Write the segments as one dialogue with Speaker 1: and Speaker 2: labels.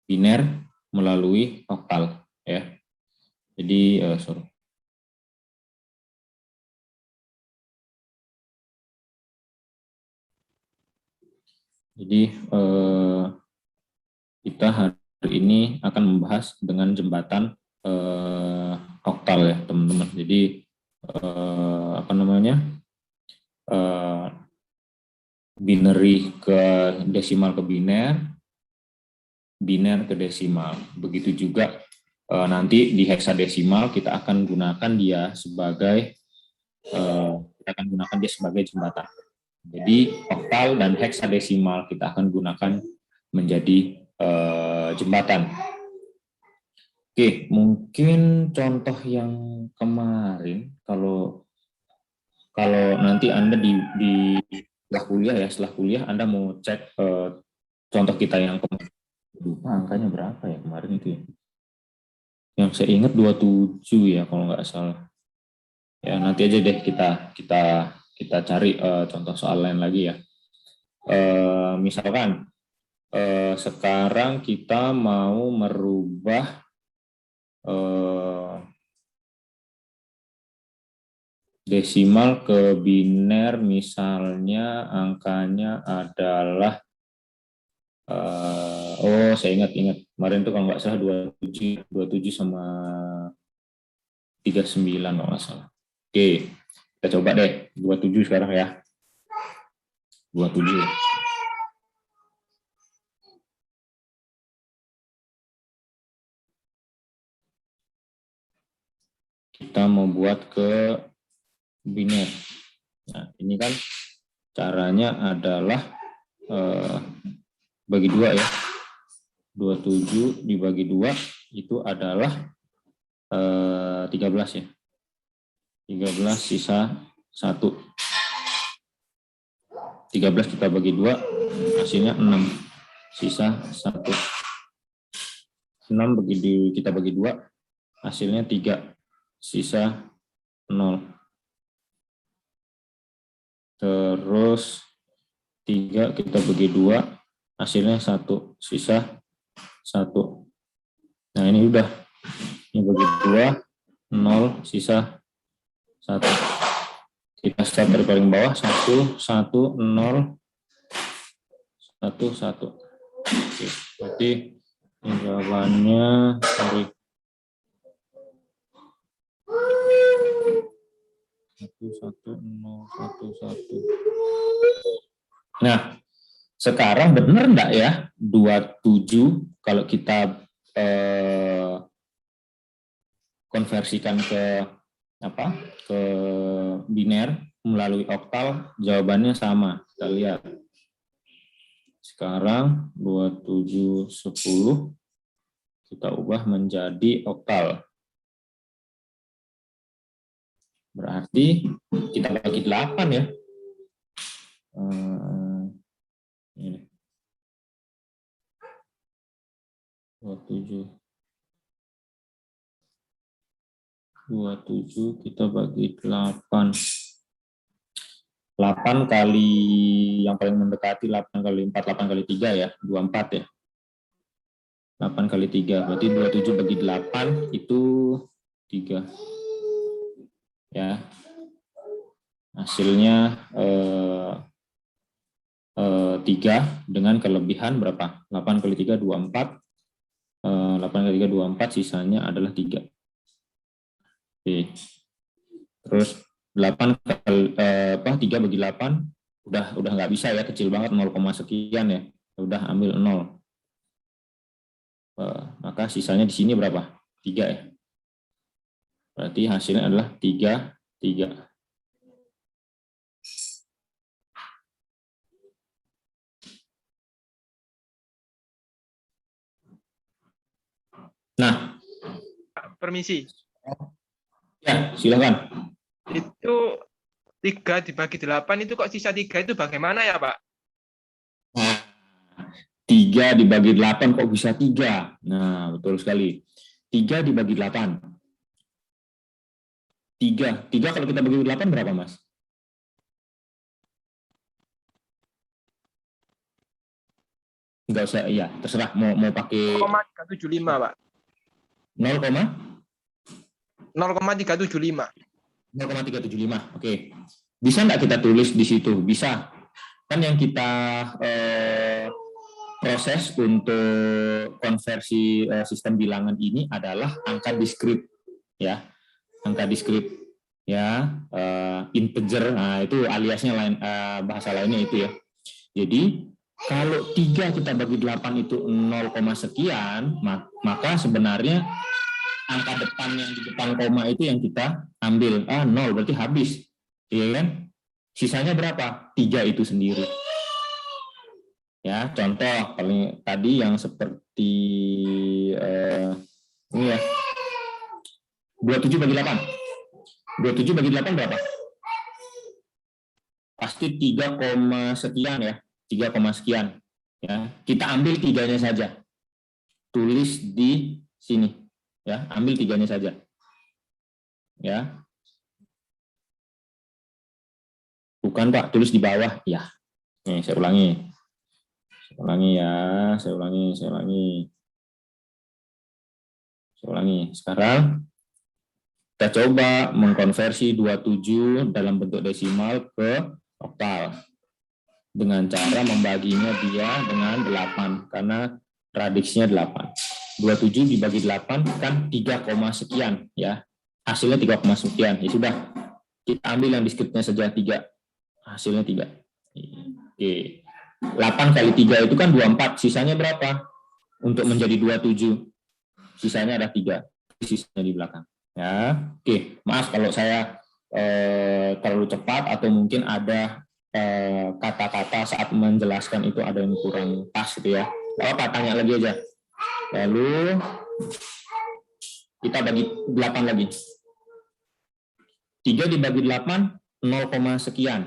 Speaker 1: biner melalui oktal ya. Jadi sorry. Jadi kita hari ini akan membahas dengan jembatan oktal ya teman-teman. Jadi apa namanya, binary ke desimal ke biner, biner ke desimal. Begitu juga nanti di heksadesimal kita akan gunakan dia sebagai jembatan. Jadi oktal dan heksadesimal kita akan gunakan menjadi jembatan. Oke, mungkin contoh yang kemarin kalau nanti Anda di setelah kuliah Anda mau cek contoh kita yang kemarin. Lupa angkanya berapa ya kemarin itu ya. Yang saya ingat 27 ya kalau nggak salah. Ya nanti aja deh kita cari contoh soal lain lagi ya. Misalkan sekarang kita mau merubah desimal ke biner, misalnya angkanya adalah saya ingat kemarin tuh kalau nggak salah 27 sama 39 kalau nggak salah. Oke, kita coba deh 27 sekarang ya. 27. Kita mau buat ke biner. Nah, ini kan caranya adalah bagi 2 ya. 27 dibagi 2 itu adalah 13 ya. 13 sisa 1. 13 kita bagi 2 hasilnya 6. Sisa 1. 6 kita bagi 2 hasilnya 3. Sisa 0. Terus 3 kita bagi 2 hasilnya 1. Sisa 1. Nah ini udah. Ini bagi 2, 0, sisa 1. Kita start dari paling bawah, 1, 1, 0, 1, 1. Oke, berarti jawabannya dari 1, 1, 0, 1, 1. Nah, sekarang benar enggak ya 27 kalau kita konversikan ke ke biner melalui oktal, jawabannya sama. Kita lihat. Sekarang 27 10 kita ubah menjadi oktal. Berarti kita bagi 8 ya. Ini. 27 kita bagi 8. 8 kali yang paling mendekati 8 kali 4, 8 kali 3 ya, 24 ya. 8 kali 3, berarti 27 bagi 8 itu 3. Ya. Hasilnya 3 dengan kelebihan berapa? 8 kali 3, 24. 8 kali 3, 24, sisanya adalah 3. Oke. Terus 8 kali 3 bagi 8 udah nggak bisa ya, kecil banget 0, sekian ya. Udah ambil 0. Maka sisanya di sini berapa? 3 ya. Berarti hasilnya adalah 3, 3. Nah,
Speaker 2: permisi.
Speaker 1: Ya, silakan.
Speaker 2: Itu 3 dibagi 8 itu kok sisa 3 itu bagaimana ya, Pak?
Speaker 1: 3 dibagi 8 kok bisa 3? Nah, betul sekali. 3 dibagi 8. 3 kalau kita bagi 8 berapa, Mas? Nggak usah, iya, terserah mau pakai
Speaker 2: 0,375, Pak. 0,375.
Speaker 1: 0,375. Oke. Bisa nggak kita tulis di situ? Bisa. Kan yang kita proses untuk konversi sistem bilangan ini adalah angka diskrit, ya, angka diskrit, ya, integer. Nah, itu aliasnya lain, bahasa lainnya itu ya. Jadi kalau 3 kita bagi 8 itu 0, sekian, maka sebenarnya angka depan yang di depan koma itu yang kita ambil. 0 berarti habis, iya kan? Sisanya berapa? 3 itu sendiri. Ya, contoh paling tadi yang seperti ini ya. 27 bagi 8. 27 bagi 8 berapa? Pasti 3, sekian ya. 3, sekian. Ya, kita ambil 3-nya saja. Tulis di sini. Ya, ambil 3-nya saja. Ya. Bukan, Pak, tulis di bawah. Ya. Nih, saya ulangi. Saya ulangi. Sekarang kita coba mengkonversi 27 dalam bentuk desimal ke oktal dengan cara membaginya dia dengan 8 karena radiksnya 8. 27 dibagi 8 kan 3, sekian ya. Hasilnya 3, sekian. Ya sudah. Kita ambil yang diskripnya saja 3. Hasilnya 3. Oke. 8 kali 3 itu kan 24, sisanya berapa? Untuk menjadi 27, sisanya ada 3, sisanya di belakang. Ya, oke. Maaf kalau saya terlalu cepat atau mungkin ada kata-kata saat menjelaskan itu ada yang kurang pas gitu ya. Gak apa-apa, tanya lagi aja. Lalu kita bagi 8 lagi. 3 dibagi 8, 0, sekian.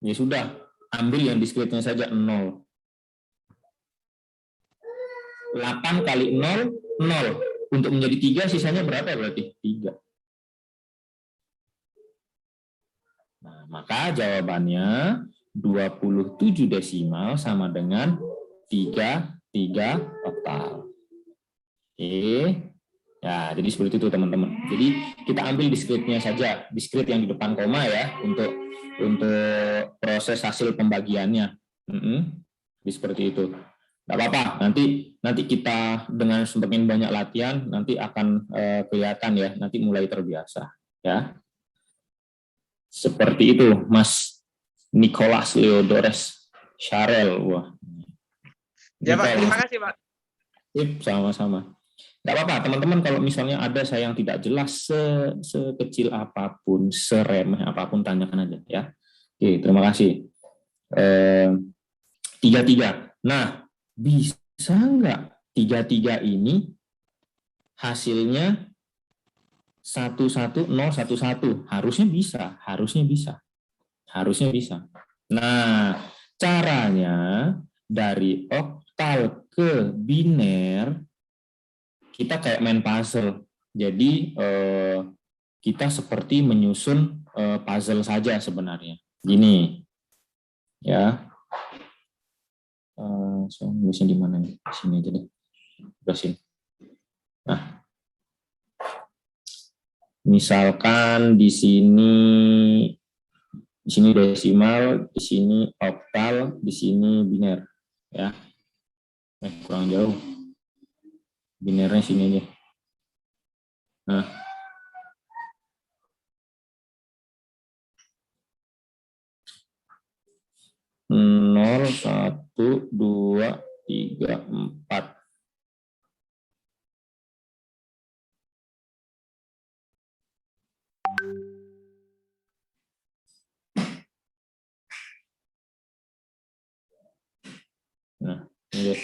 Speaker 1: Ya sudah. Ambil yang diskritnya saja 0. 8 kali 0, 0. Untuk menjadi 3, sisanya berapa berarti? 3. Nah, maka jawabannya 27 desimal sama dengan 3 oktal. Oke. Ya, jadi seperti itu teman-teman. Jadi kita ambil diskritnya saja, diskrit yang di depan koma ya, untuk proses hasil pembagiannya. Jadi seperti itu. Nggak apa-apa, nanti kita dengan semakin banyak latihan nanti akan kelihatan ya, nanti mulai terbiasa ya. Seperti itu, Mas Nicholas Leodores Sharel. Wah.
Speaker 2: Ya Pak, terima kasih Pak.
Speaker 1: Sama-sama. Nggak apa-apa, teman-teman, kalau misalnya ada saya yang tidak jelas sekecil apapun, seremeh apapun, tanyakan aja ya. Oke, terima kasih. 3-3. Nah, bisa nggak 3-3 ini hasilnya 1-1-0-1-1? Harusnya bisa. Nah, caranya dari oktal ke biner kita kayak main puzzle. Jadi kita seperti menyusun puzzle saja sebenarnya. Gini, ya. So, nulisnya di mana nih? Sini aja deh. Beresin. Nah, misalkan di sini desimal, di sini oktal, di sini biner, ya. Kurang jauh. Binernya sini aja. Nah, nol, 1, 2, 3, 4. Nah, ini deh.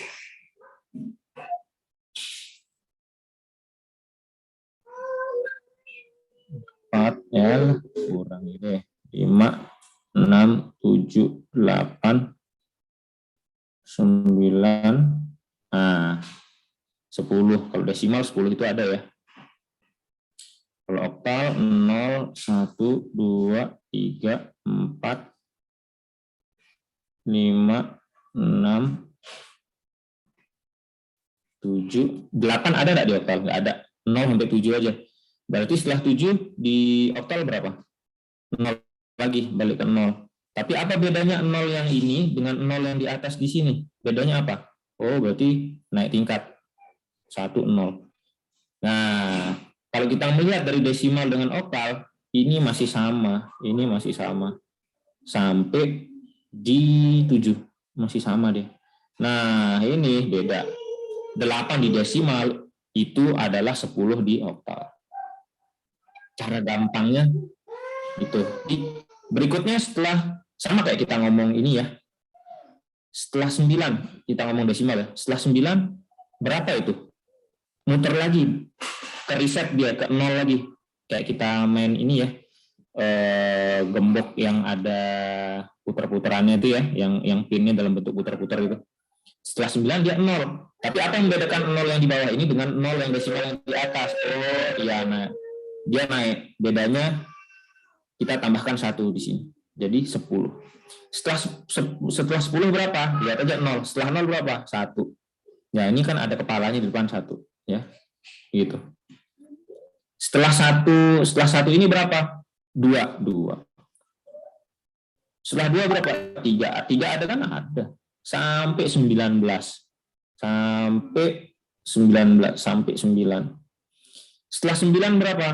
Speaker 1: 4 ya, kurang ini 5, 6, 7, 8, 9, nah 10. Kalau desimal 10 itu ada ya. Kalau oktal 0, 1, 2, 3, 4, 5, 6, 7, 8 ada nggak di oktal? Nggak ada. 0 sampai 7 aja. Berarti setelah 7 di oktal berapa? 0 lagi, balik ke 0. Tapi apa bedanya 0 yang ini dengan 0 yang di atas di sini? Bedanya apa? Oh, berarti naik tingkat. 1, 0. Nah, kalau kita melihat dari desimal dengan oktal, ini masih sama. Ini masih sama. Sampai di 7. Masih sama deh. Nah, ini beda. 8 di desimal itu adalah 10 di oktal. Cara gampangnya itu. Berikutnya setelah sama kayak kita ngomong ini ya. Setelah 9 kita ngomong desimal ya. Setelah 9 berapa itu? Muter lagi ke reset dia ke 0 lagi. Kayak kita main ini ya. Gembok yang ada puter-puterannya itu ya, yang pinnya dalam bentuk puter-puter itu. Setelah 9 dia 0. Tapi apa yang membedakan 0 yang di bawah ini dengan 0 yang desimal yang di atas? Oh iya, nah dia naik. Bedanya kita tambahkan 1 di sini. Jadi 10. Setelah 10 berapa? Lihat aja 0. Setelah 0 berapa? 1. Ya, ini kan ada kepalanya di depan 1, ya. Gitu. Setelah 1 ini berapa? 2. Setelah 2 berapa? 3. 3 ada kan? Ada. Sampai 19. Sampai 9. Setelah 9 berapa?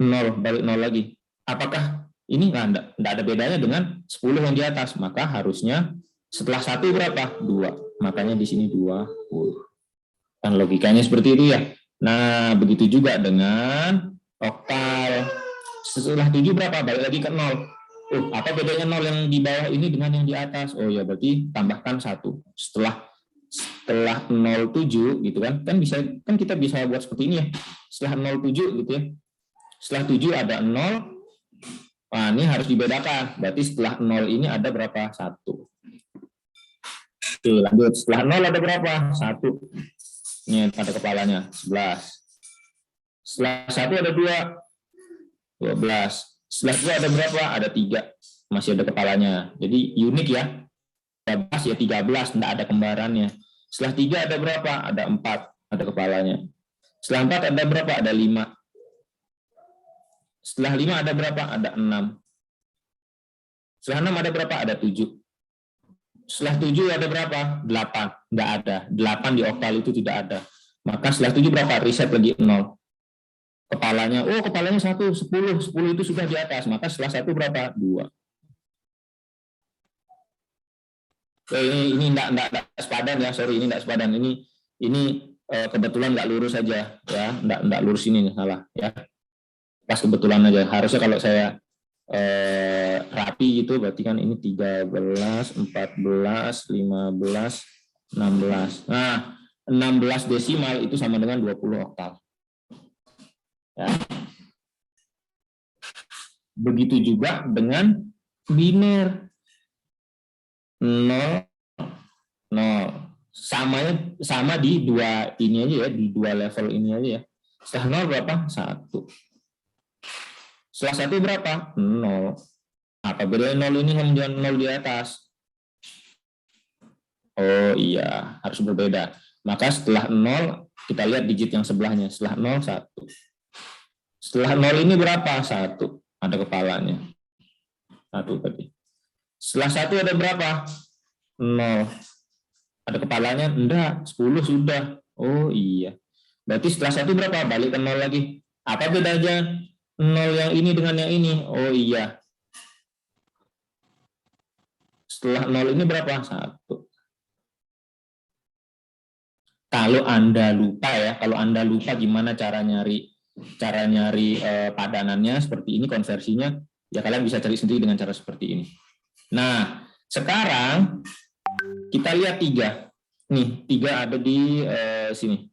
Speaker 1: 0, balik 0 lagi. Apakah ini enggak ada bedanya dengan 10 yang di atas? Maka harusnya setelah 1 berapa? 2. Makanya di sini 20. Kan logikanya seperti itu ya. Nah, begitu juga dengan oktal. Setelah 7 berapa? Balik lagi ke 0. Apa bedanya 0 yang di bawah ini dengan yang di atas? Oh ya, berarti tambahkan 1. Setelah 07 gitu kan kita bisa buat seperti ini ya. Setelah 07 gitu ya. Setelah 7 ada 0. Nah, ini harus dibedakan. Berarti setelah 0 ini ada berapa? 1. Oke, lanjut. Setelah 0 ada berapa? 1. Ini pada kepalanya 11. Setelah 1 ada 2. 12. Setelah 2 ada berapa? Ada 3. Masih ada kepalanya. Jadi unik ya. 13 ya 13, tidak ada kembarannya. Setelah 3 ada berapa? Ada 4, ada kepalanya. Setelah 4 ada berapa? Ada 5. Setelah 5 ada berapa? Ada 6. Setelah 6 ada berapa? Ada 7. Setelah 7 ada berapa? 8. Tidak ada. 8 di oktal itu tidak ada. Maka setelah 7 berapa? Reset lagi 0. Kepalanya 1, 10 itu sudah di atas. Maka setelah 1 berapa? 2. Ini enggak sepadan ya, sorry, ini enggak sepadan. Ini kebetulan enggak lurus saja ya, enggak lurus ini salah ya. Pas kebetulan aja. Harusnya kalau saya rapi gitu berarti kan ini 13, 14, 15, 16. Nah, 16 desimal itu sama dengan 20 oktal. Ya. Begitu juga dengan biner. 0, 0. Sama di dua ini aja ya, di dua level ini aja ya. Setelah 0 berapa? 1. Setelah 1 berapa? 0. Apa bedanya 0 ini dengan 0 di atas? Oh iya, harus berbeda. Maka setelah 0, kita lihat digit yang sebelahnya. Setelah 0, 1. Setelah 0 ini berapa? 1. Ada kepalanya. 1 tadi. Setelah 1 ada berapa? 0. Ada kepalanya? Enggak, 10 sudah. Oh iya. Berarti setelah 1 berapa? Balik ke 0 lagi. Apa bedanya 0 yang ini dengan yang ini? Oh iya. Setelah 0 ini berapa? 1. Kalau Anda lupa gimana cara nyari padanannya seperti ini, konversinya, ya kalian bisa cari sendiri dengan cara seperti ini. Nah, sekarang kita lihat 3. Nih, 3 ada di sini.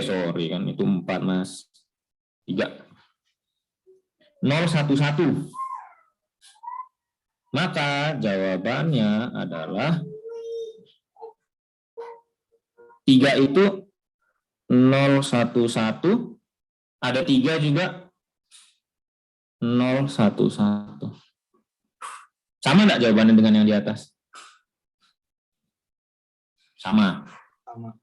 Speaker 1: Sorry kan, itu 4, Mas. 3. 0, 1, 1. Maka jawabannya adalah 3 itu 0, 1, 1. Ada 3 juga 0, 1, 1. Sama nggak jawabannya dengan yang di atas? Sama.
Speaker 3: Sama.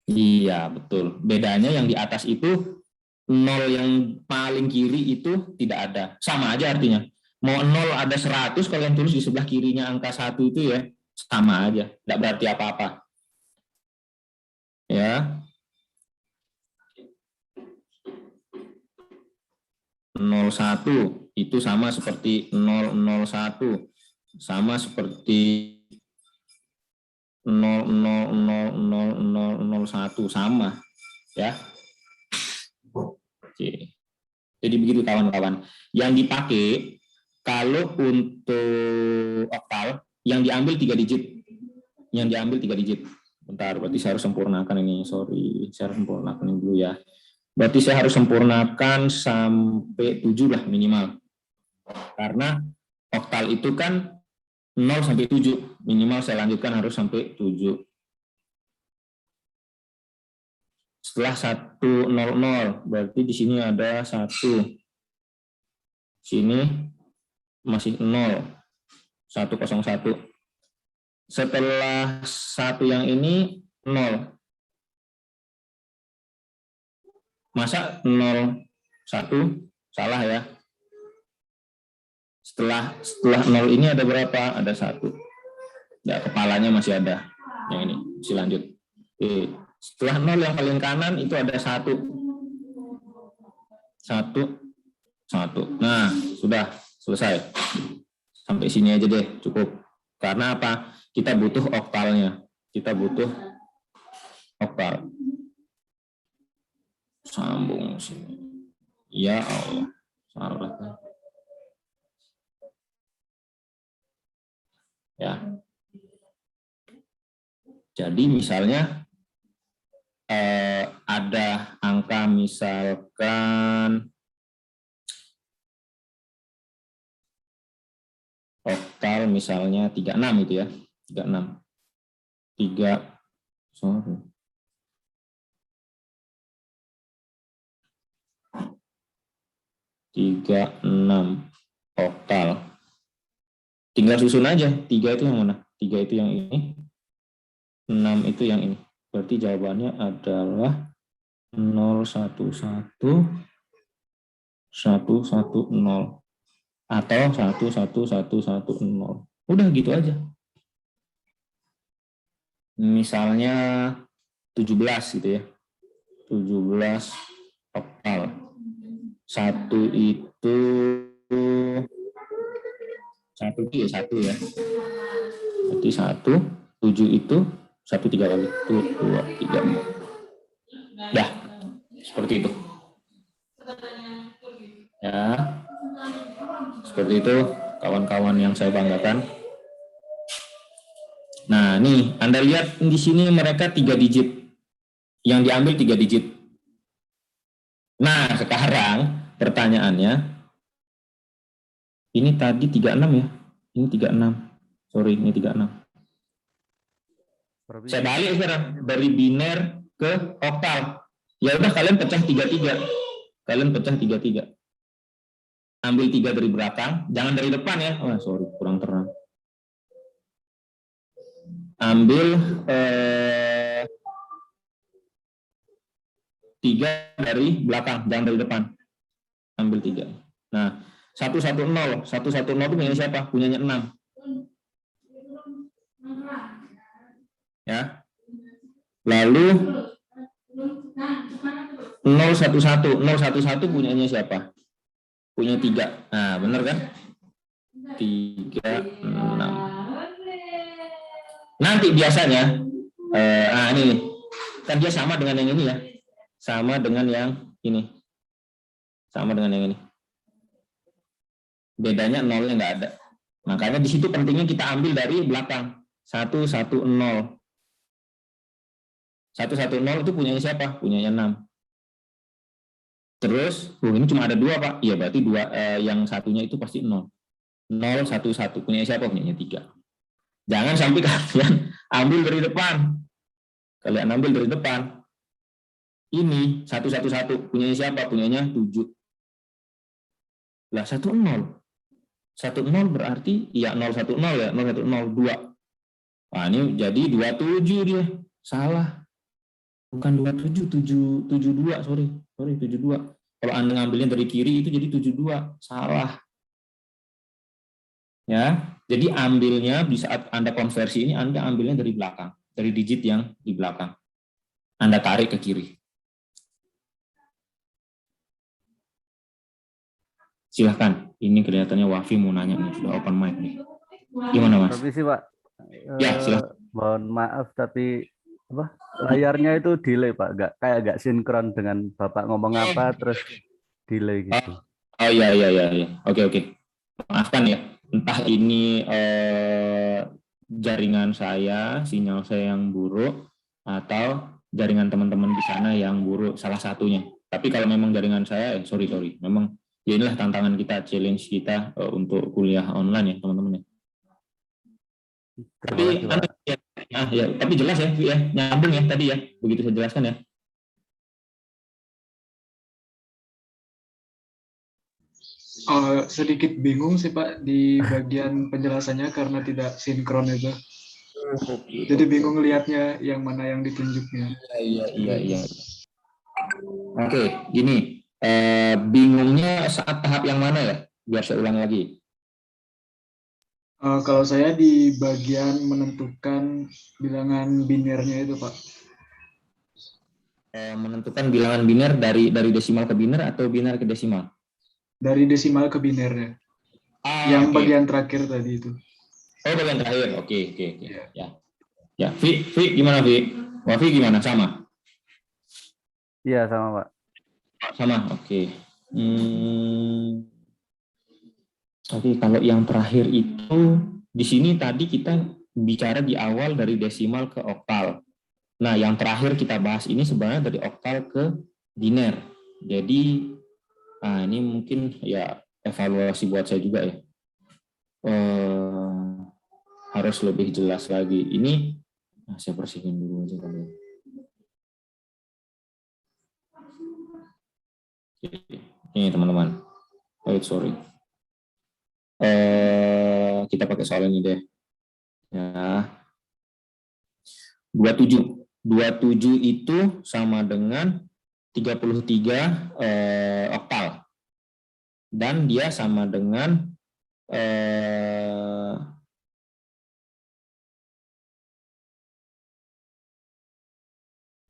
Speaker 1: Iya, betul. Bedanya yang di atas itu 0 yang paling kiri itu tidak ada. Sama aja artinya. Mau 0 ada 100, kalau yang tulis di sebelah kirinya angka 1 itu ya sama aja. Tidak berarti apa-apa. Ya. 01 itu sama seperti 001. Sama seperti 0000001 sama ya. Oke. Jadi begitu kawan-kawan. Yang dipakai kalau untuk oktal yang diambil 3 digit. Yang diambil 3 digit. Bentar, berarti saya harus sempurnakan ini. Sorry, saya harus sempurnakan ini dulu ya. Berarti saya harus sempurnakan sampai 7 lah minimal. Karena oktal itu kan 0 sampai 7. Minimal saya lanjutkan harus sampai 7. Setelah 100, berarti di sini ada 1. Sini masih 0. 101. Setelah 1 yang ini 0. Masa 0, 1? Salah ya. Setelah 0 ini ada berapa? Ada 1. Ya, kepalanya masih ada. Yang ini, masih lanjut. Oke. Setelah 0 yang paling kanan itu ada 1. 1. Nah, sudah selesai. Sampai sini aja deh, cukup. Karena apa? Kita butuh oktalnya. Kita butuh oktal. Sambung sini. Ya Allah. Salah. Ya. Jadi misalnya ada angka misalkan oktal misalnya 36 itu ya. 36. 36 oktal. Tinggal susun aja. 3 itu yang mana? 3 itu yang ini. 6 itu yang ini. Berarti jawabannya adalah 011 110 atau 11110. Udah gitu aja. Misalnya 17 gitu ya. 17 oktal. 1 itu 1 ya 1 ya. Berarti 1, 7 itu 1 3 kali. 1, 2, 3, 4. Dah. Seperti itu. Ya. Seperti itu kawan-kawan yang saya banggakan. Nah, nih Anda lihat di sini mereka 3 digit. Yang diambil 3 digit. Nah, sekarang pertanyaannya, ini tadi 36 ya? Ini 36. Sorry, ini 36. Saya balik sekarang dari biner ke oktal. Ya udah kalian pecah 33. Kalian pecah 33. Ambil 3 dari belakang, jangan dari depan ya. Oh, sorry, kurang terang. Ambil 3 dari belakang, jangan dari depan. Ambil 3. Nah, 110 itu punya siapa? Punyanya 6. Ya. Lalu 011 punyanya siapa? Punya 3. Nah, benar kan? 3, 6. Nanti biasanya ini kan dia sama dengan yang ini ya. Sama dengan yang ini. Sama dengan yang ini. Bedanya 0-nya nggak ada. Makanya di situ pentingnya kita ambil dari belakang. 110. 110 itu punyanya siapa? Punyanya 6. Terus, ini cuma ada 2, Pak. Iya, berarti 2, yang satunya itu pasti 0. 011. Punyanya siapa? Punyanya 3. Jangan sampai kalian ambil dari depan. Kalian ambil dari depan. Ini 111. Punyanya siapa? Punyanya 7. Lah 10. 10 berarti ya 010 ya, 0102. Nah, ini jadi 27 dia. Salah. Bukan 27, 72, sorry 72. Kalau Anda ngambilnya dari kiri itu jadi 72. Salah. Ya. Jadi ambilnya di saat Anda konversi ini Anda ambilnya dari belakang, dari digit yang di belakang. Anda tarik ke kiri. Silahkan, ini kelihatannya Wafi mau nanya nih, sudah open mic nih. Gimana Mas?
Speaker 3: Tapi sih Pak,
Speaker 1: Ya, silahkan.
Speaker 3: mohon maaf tapi apa layarnya itu delay Pak, kayak sinkron dengan Bapak ngomong apa terus delay gitu.
Speaker 1: Oh iya. Oke. Maafkan ya, entah ini jaringan saya, sinyal saya yang buruk, atau jaringan teman-teman di sana yang buruk, salah satunya. Tapi kalau memang jaringan saya, sorry, memang ya inilah tantangan kita, challenge kita untuk kuliah online ya teman-teman ya. Tapi tapi jelas ya, nyambung ya tadi ya, begitu saya jelaskan ya.
Speaker 4: Sedikit bingung sih Pak di bagian penjelasannya karena tidak sinkron itu. Jadi bingung lihatnya yang mana yang ditunjuknya.
Speaker 1: Iya. Oke, gini. Bingungnya saat tahap yang mana ya? Biar saya ulang lagi.
Speaker 4: Kalau saya di bagian menentukan bilangan binernya itu Pak.
Speaker 1: Menentukan bilangan biner dari desimal ke biner atau biner ke desimal?
Speaker 4: Dari desimal ke binernya. Yang bagian terakhir tadi itu.
Speaker 1: Oh, bagian terakhir. Oke. Ya, Vi gimana Vi? Wafi gimana? Sama?
Speaker 3: Iya, sama Pak.
Speaker 1: Sama, oke. Oke, kalau yang terakhir itu di sini tadi kita bicara di awal dari desimal ke oktal. Nah, yang terakhir kita bahas ini sebenarnya dari oktal ke biner. Jadi, ini mungkin ya evaluasi buat saya juga ya. Harus lebih jelas lagi. Ini, saya bersihin dulu aja kali ya. Ini teman-teman. Sorry. Kita pakai soal ini deh. Ya. 27 itu sama dengan 33 oktal. Dan dia sama dengan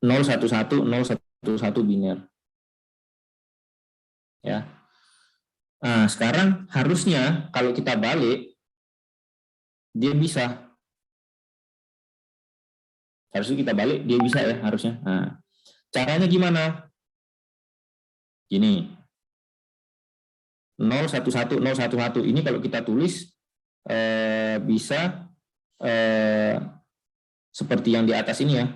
Speaker 1: 011 biner. Ya. Nah, sekarang harusnya kalau kita balik dia bisa. Harusnya kita balik dia bisa ya harusnya. Nah, caranya gimana? Gini. 011 ini kalau kita tulis bisa seperti yang di atas ini ya.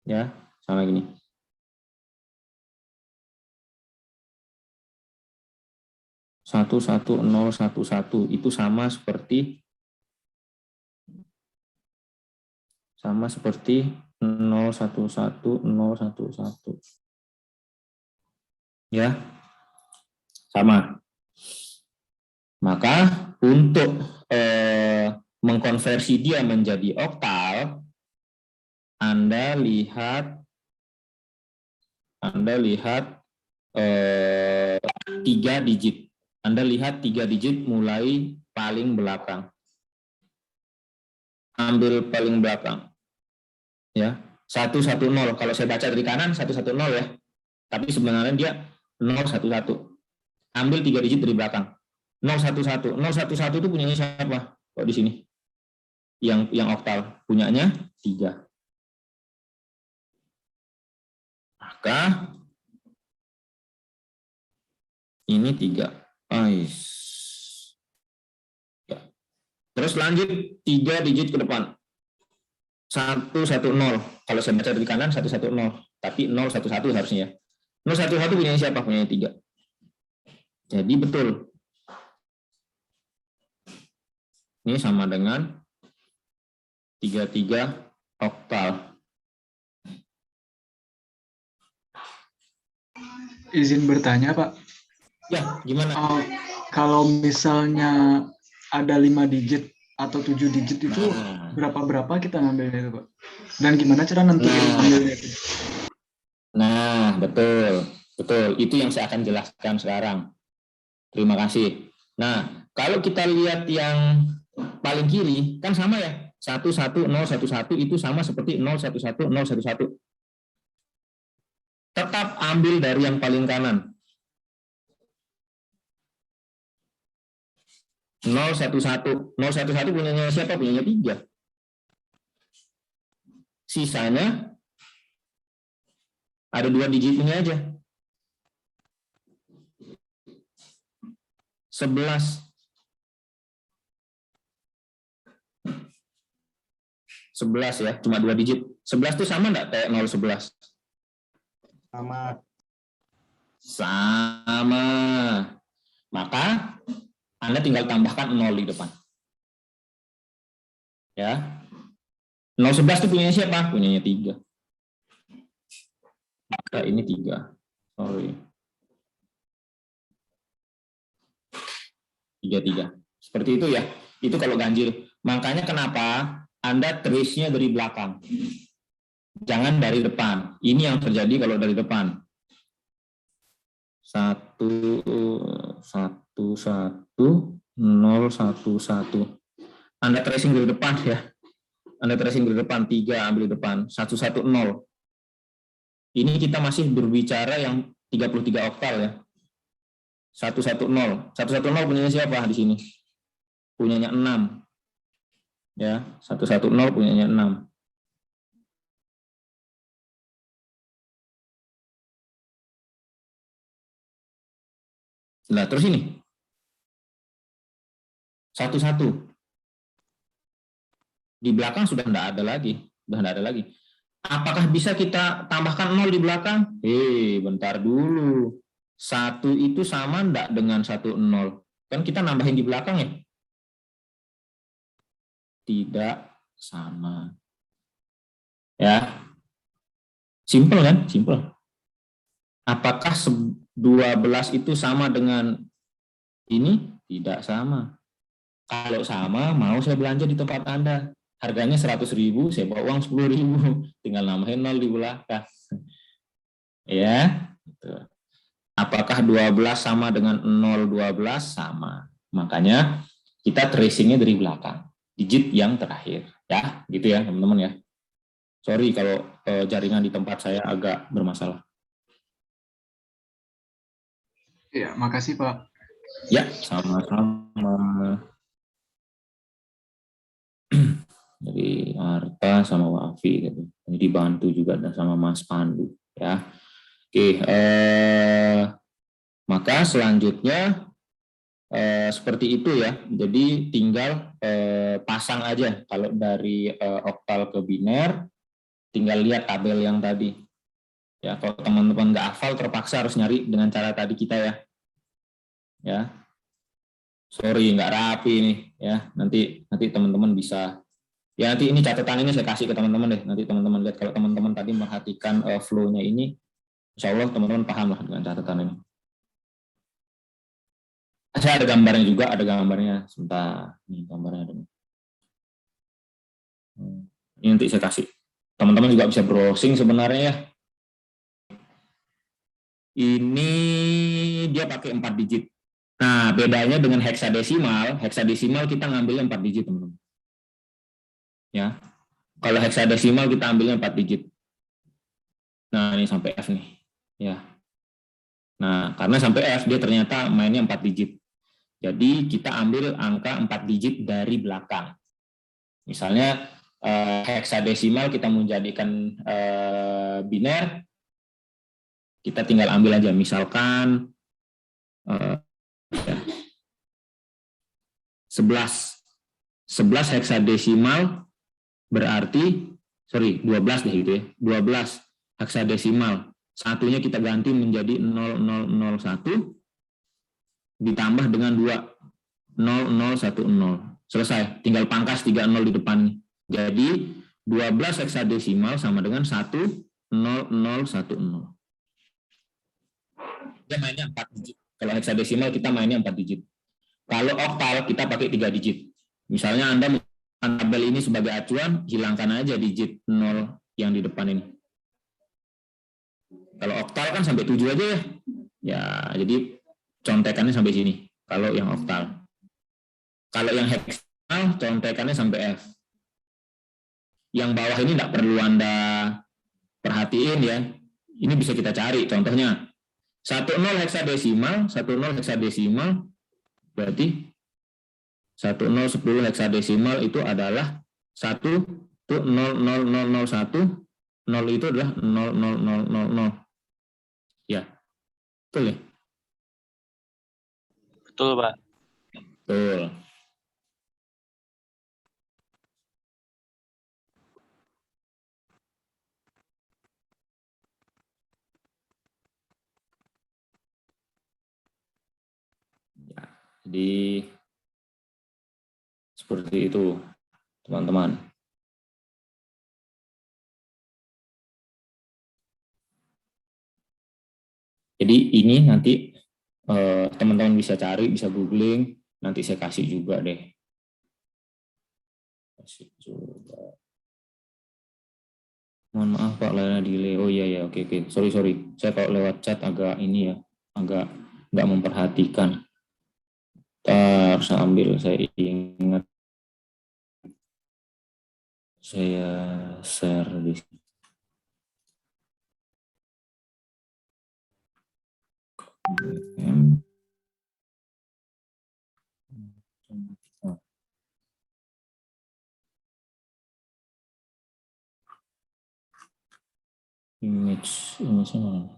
Speaker 1: Ya, sama gini. Satu itu sama seperti 011. Ya, sama. Maka untuk mengkonversi dia menjadi oktal, Anda lihat 3 digit. Anda lihat 3 digit mulai paling belakang. Ambil paling belakang. Ya, 110. Kalau saya baca dari kanan 110 ya. Tapi sebenarnya dia 011. Ambil 3 digit dari belakang. 011 itu punyanya siapa? Kok di sini? Yang oktal punyanya 3. Maka ini 3. Ya. Terus lanjut 3 digit ke depan. 110. Kalau saya baca dari kanan 110. Tapi 011 harusnya. 011 punya siapa? Punya 3. Jadi betul. Ini sama dengan 33 oktal.
Speaker 4: Izin bertanya Pak.
Speaker 1: Ya, gimana?
Speaker 4: kalau misalnya ada 5 digit atau 7 digit itu
Speaker 1: Nah,
Speaker 4: berapa kita ngambilnya itu, Pak? Dan gimana cara nentuin
Speaker 1: Nah.
Speaker 4: ngambilnya itu?
Speaker 1: nah, betul. Betul, itu yang saya akan jelaskan sekarang. Terima kasih. Nah, kalau kita lihat yang paling kiri, kan sama ya. 11011 itu sama seperti 011011. Tetap ambil dari yang paling kanan. 011 punyanya siapa? Punyanya 3. Sisanya ada 2 digitnya aja. 11. 11 ya, cuma 2 digit. 11 itu sama enggak kayak 011?
Speaker 5: Sama.
Speaker 1: Sama. Maka Anda tinggal tambahkan 0 di depan. Ya. 011 itu punyanya siapa? Punyanya 3. Maka ini 3. Sorry. 3. Seperti itu ya. Itu kalau ganjil. Makanya kenapa Anda trace-nya dari belakang. Jangan dari depan. Ini yang terjadi kalau dari depan. 111 011. Anda tracing dari depan ya. Anda tracing dari depan, 3 ambil di depan, 110. Ini kita masih berbicara yang 33 oktal ya. 110. 110 punyanya siapa di sini? Punyanya 6. Ya, 110 punyanya 6. Nah, terus ini. 11. Di belakang sudah tidak ada lagi. Apakah bisa kita tambahkan 0 di belakang? Bentar dulu. 1 itu sama enggak dengan 10? Kan kita nambahin di belakang ya? Tidak sama. Ya. Simple kan? Simple. Apakah 12 itu sama dengan ini? Tidak sama. Kalau sama, mau saya belanja di tempat Anda. Harganya 100.000, saya bawa uang 10.000. Tinggal nambahin 0 di belakang. Ya. Apakah 12 sama dengan 012? Sama. Makanya kita tracingnya dari belakang. Digit yang terakhir. Ya, gitu ya teman-teman ya. Sorry kalau jaringan di tempat saya agak bermasalah.
Speaker 4: Ya, makasih Pak.
Speaker 1: Ya, sama-sama. Jadi Arta sama Wafi gitu. Ini dibantu juga sama Mas Pandu ya. Oke, maka selanjutnya seperti itu ya. Jadi tinggal pasang aja kalau dari oktal ke biner, tinggal lihat tabel yang tadi. Ya, kalau teman-teman nggak hafal terpaksa harus nyari dengan cara tadi kita ya. Ya. Sorry nggak rapi nih ya. Nanti teman-teman bisa. Ya nanti ini catatan ini saya kasih ke teman-teman deh. Nanti teman-teman lihat kalau teman-teman tadi memperhatikan flow-nya ini, insya Allah teman-teman paham lah dengan catatan ini. Saya ada gambarnya juga, ada gambarnya. Sebentar, ini gambarnya ada. Ini nanti saya kasih. Teman-teman juga bisa browsing sebenarnya ya. Ini dia pakai 4 digit. Nah, bedanya dengan heksadesimal kita ngambilnya 4 digit, teman-teman. Ya, kalau heksadesimal kita ambilnya 4 digit. Nah, ini sampai F nih. Ya. Nah, karena sampai F dia ternyata mainnya 4 digit. Jadi kita ambil angka 4 digit dari belakang. Misalnya heksadesimal kita menjadikan biner, kita tinggal ambil aja. Misalkan 11 heksadesimal berarti 12 deh gitu ya. 12 heksadesimal. Satunya kita ganti menjadi 0001 ditambah dengan 2 0010. Selesai, tinggal pangkas 30 di depan. Jadi 12 heksadesimal sama dengan 10010. Dia mainnya 4 digit. Kalau heksadesimal kita mainnya 4 digit. Kalau oktal kita pakai 3 digit. Misalnya Anda menggunakan tabel ini sebagai acuan, hilangkan aja digit 0 yang di depan ini. Kalau oktal kan sampai 7 aja ya. Ya, jadi contekannya sampai sini. Kalau yang oktal. Kalau yang heksadesil, contekannya sampai F. Yang bawah ini tidak perlu Anda perhatiin ya. Ini bisa kita cari. Contohnya 10 heksadesimal, 10 heksadesimal berarti 1010 heksadesimal itu adalah 1 itu 00001, 0 itu adalah 00000. Ya, betul ya?
Speaker 6: Betul, Pak.
Speaker 1: Betul. Ya, jadi seperti itu, teman-teman. Jadi ini nanti teman-teman bisa cari, bisa googling, nanti saya kasih juga deh. Kasih juga. Mohon maaf Pak, layarnya delay. Oh iya ya, oke. Sorry. Saya kalau lewat chat agak ini ya, agak nggak memperhatikan. Ntar sambil saya ingat, saya share di sini. Image mana?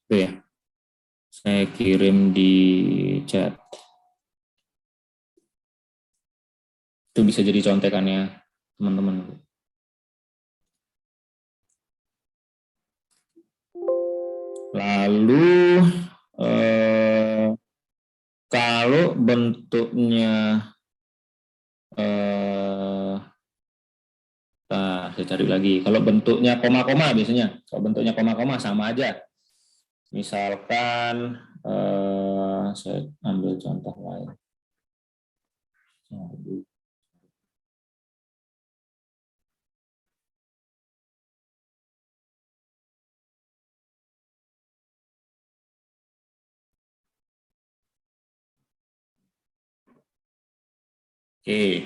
Speaker 1: Oke ya, saya kirim di chat. Itu bisa jadi contekannya teman-teman. Lalu kalau bentuknya saya cari lagi. Kalau bentuknya koma-koma biasanya, kalau bentuknya koma-koma sama aja. Misalkan saya ambil contoh lain. Oke.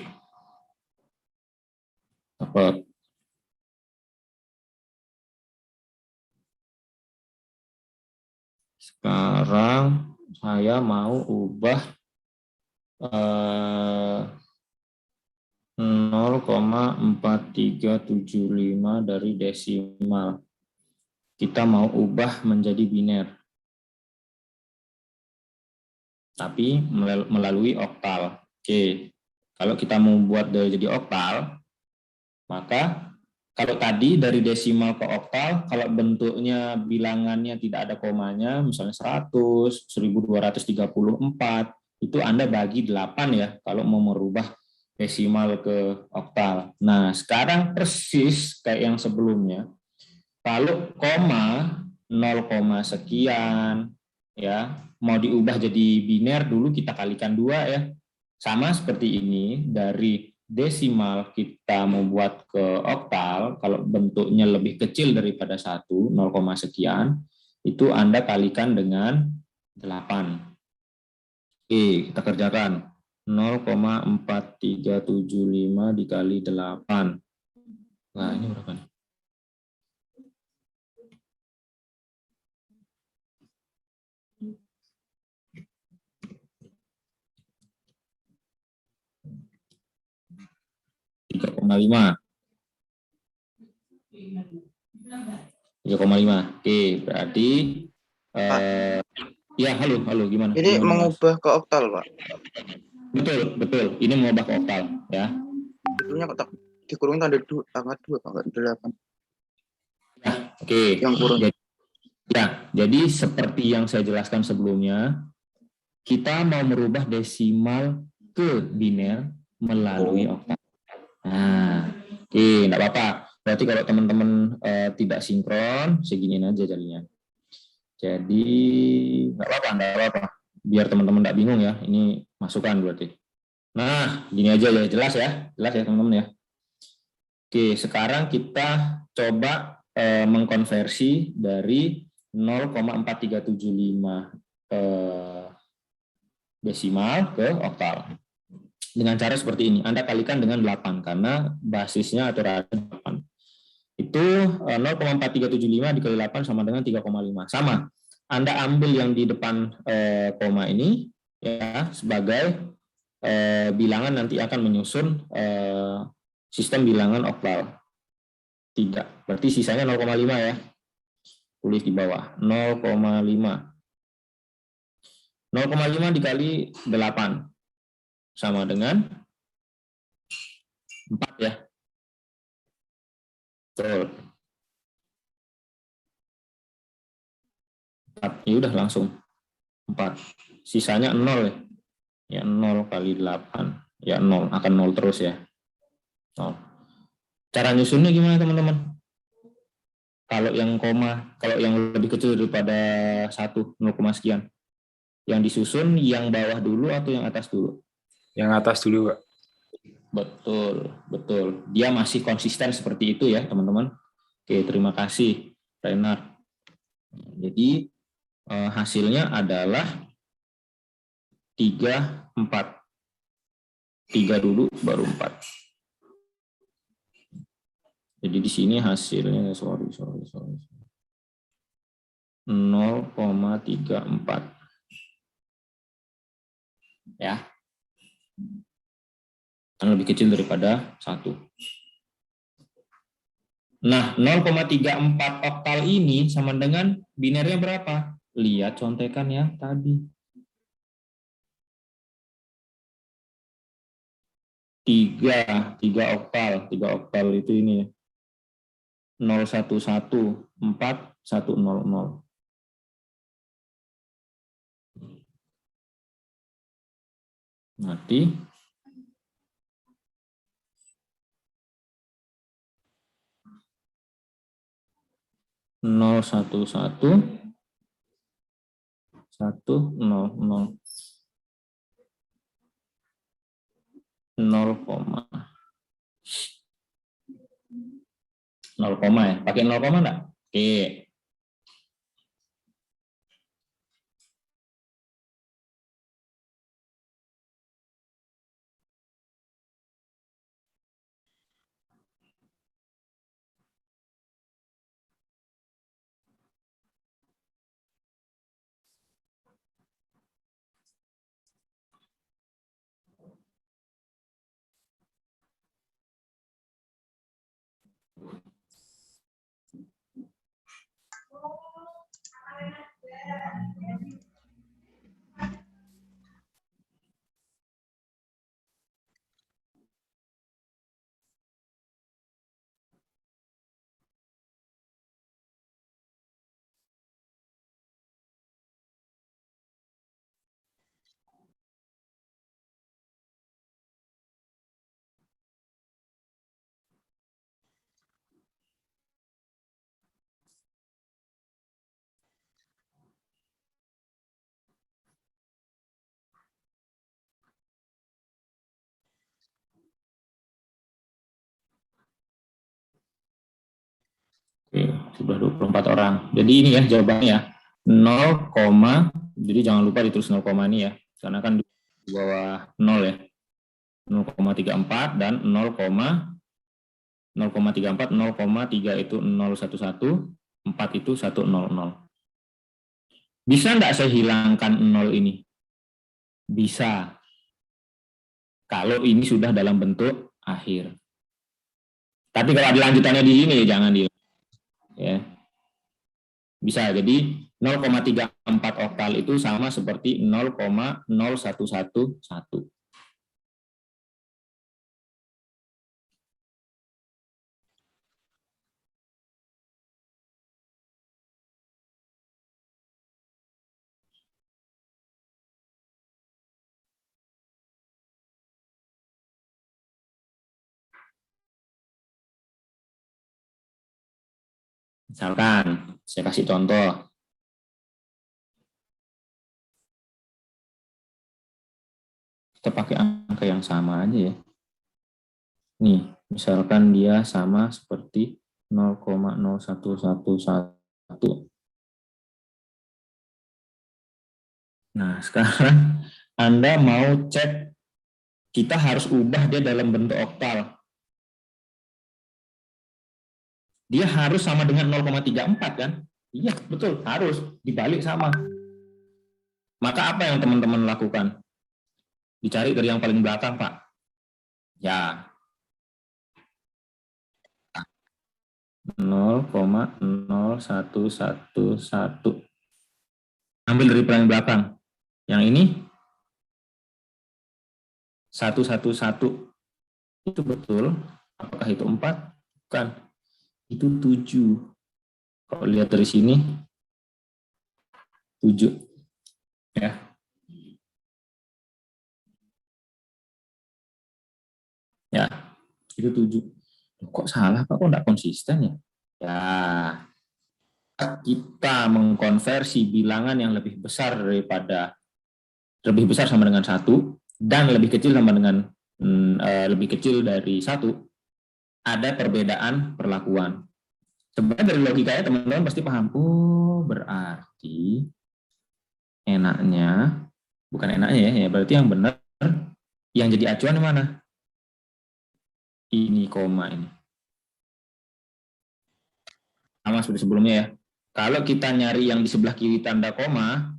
Speaker 1: Dapat. Sekarang saya mau ubah 0,4375 dari desimal. Kita mau ubah menjadi biner. Tapi melalui oktal. Oke. Kalau kita mau buat jadi oktal, maka kalau tadi dari desimal ke oktal, kalau bentuknya bilangannya tidak ada komanya, misalnya 100, 1234, itu Anda bagi 8 ya, kalau mau merubah desimal ke oktal. Nah, sekarang persis kayak yang sebelumnya, kalau koma 0, sekian, ya mau diubah jadi biner dulu kita kalikan 2 ya. Sama seperti ini, dari desimal kita membuat ke oktal, kalau bentuknya lebih kecil daripada 1, 0, sekian, itu Anda kalikan dengan 8. Oke, kita kerjakan. 0,4375 dikali 8. Nah, ini berapa nih? ,5. 3,5. Oke, berarti ya halo gimana?
Speaker 7: Ini
Speaker 1: gimana,
Speaker 7: mengubah ke oktal, Pak.
Speaker 1: Betul. Ini mengubah ke oktal ya.
Speaker 7: Sebelumnya kok dikurung tanggal 2, tanggal 8.
Speaker 1: Ya, oke.
Speaker 7: Yang kurang.
Speaker 1: Jadi seperti yang saya jelaskan sebelumnya, kita mau merubah desimal ke biner melalui oktal. Nah, oke, enggak apa-apa. Berarti kalau teman-teman tidak sinkron, seginiin aja jadinya. Jadi enggak apa-apa. Biar teman-teman enggak bingung ya. Ini masukan berarti. Nah, gini aja ya, jelas ya teman-teman ya. Oke, sekarang kita coba mengkonversi dari 0,4375 desimal ke oktal. Dengan cara seperti ini, Anda kalikan dengan 8 karena basisnya atau rata 8. Itu 0,4375 dikali 8 sama dengan 3,5. Sama. Anda ambil yang di depan koma ini ya sebagai bilangan nanti akan menyusun sistem bilangan oktal. 3. Berarti sisanya 0,5 ya. Tulis di bawah 0,5. 0,5 dikali 8 sama dengan 4 ya. Betul. 4. Ya udah langsung 4. Sisanya 0 ya. Ya 0 kali 8. Ya 0, akan 0 terus ya. 0. Cara nyusunnya gimana teman-teman? Kalau yang koma, kalau yang lebih kecil daripada 1, 0, sekian. Yang disusun yang bawah dulu atau yang atas dulu?
Speaker 6: Yang atas dulu, Pak.
Speaker 1: Betul, betul. Dia masih konsisten seperti itu ya, teman-teman. Oke, terima kasih, Renard. Jadi, hasilnya adalah 3, 4. 3 dulu, baru 4. Jadi di sini hasilnya, sorry. 0,34. Ya. Yang lebih kecil daripada 1. Nah, 0,34 oktal ini sama dengan binernya berapa? Lihat contekan ya tadi. 3 oktal. 3 oktal itu ini ya. 0114 100. Nanti 011 100 0, 0, ya. Pakai 0, enggak? Oke. Oke, sudah 24 orang. Jadi ini ya jawabannya ya. 0, jadi jangan lupa ditulis 0, ini ya. Karena kan di bawah 0 ya. 0,34 dan 0,34, 0,3 itu 011, 4 itu 100. Bisa enggak saya hilangkan 0 ini? Bisa. Kalau ini sudah dalam bentuk akhir. Tapi kalau ada lanjutannya di sini jangan di ya. Bisa. Jadi 0,34 oktal itu sama seperti 0,0111. Misalkan, saya kasih contoh. Kita pakai angka yang sama aja ya. Nih, misalkan dia sama seperti 0,0111. Nah, sekarang Anda mau cek, kita harus ubah dia dalam bentuk oktal. Dia harus sama dengan 0,34 kan? Iya, betul, harus dibalik sama. Maka apa yang teman-teman lakukan? Dicari dari yang paling belakang, Pak. Ya, 0,0111. Ambil dari paling belakang. Yang ini 111. Itu betul. Apakah itu 4? Bukan. Itu 7. Kalau lihat dari sini 7. Ya. Ya, itu 7. Kok salah, Pak? Kok enggak konsisten ya? Ya, kita mengkonversi bilangan yang lebih besar sama dengan 1 dan lebih kecil sama dengan lebih kecil dari 1, ada perbedaan perlakuan. Sebenarnya dari logikanya teman-teman pasti paham. Oh, berarti bukan enaknya ya, berarti yang benar, yang jadi acuan mana? Ini koma ini. Sama seperti sebelumnya ya. Kalau kita nyari yang di sebelah kiri tanda koma,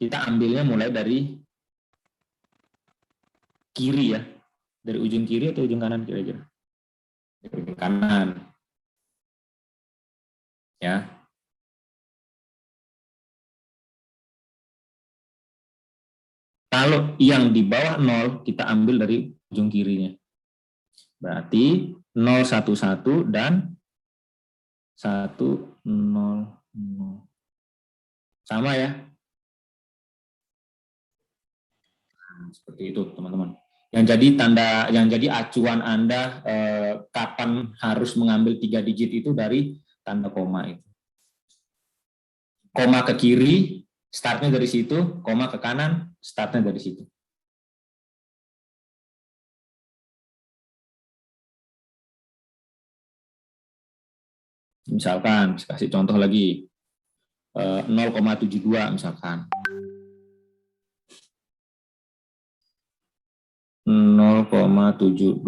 Speaker 1: kita ambilnya mulai dari kiri ya. Dari ujung kiri atau ujung kanan kira-kira? Dari ujung kanan. Ya. Kalau yang di bawah 0, kita ambil dari ujung kirinya. Berarti 011 dan 100. Sama ya? Seperti itu, teman-teman. Yang jadi acuan Anda kapan harus mengambil 3 digit itu dari tanda koma itu. Koma ke kiri, startnya dari situ, koma ke kanan, startnya dari situ. Misalkan, kasih contoh lagi, 0,72 misalkan. 0,72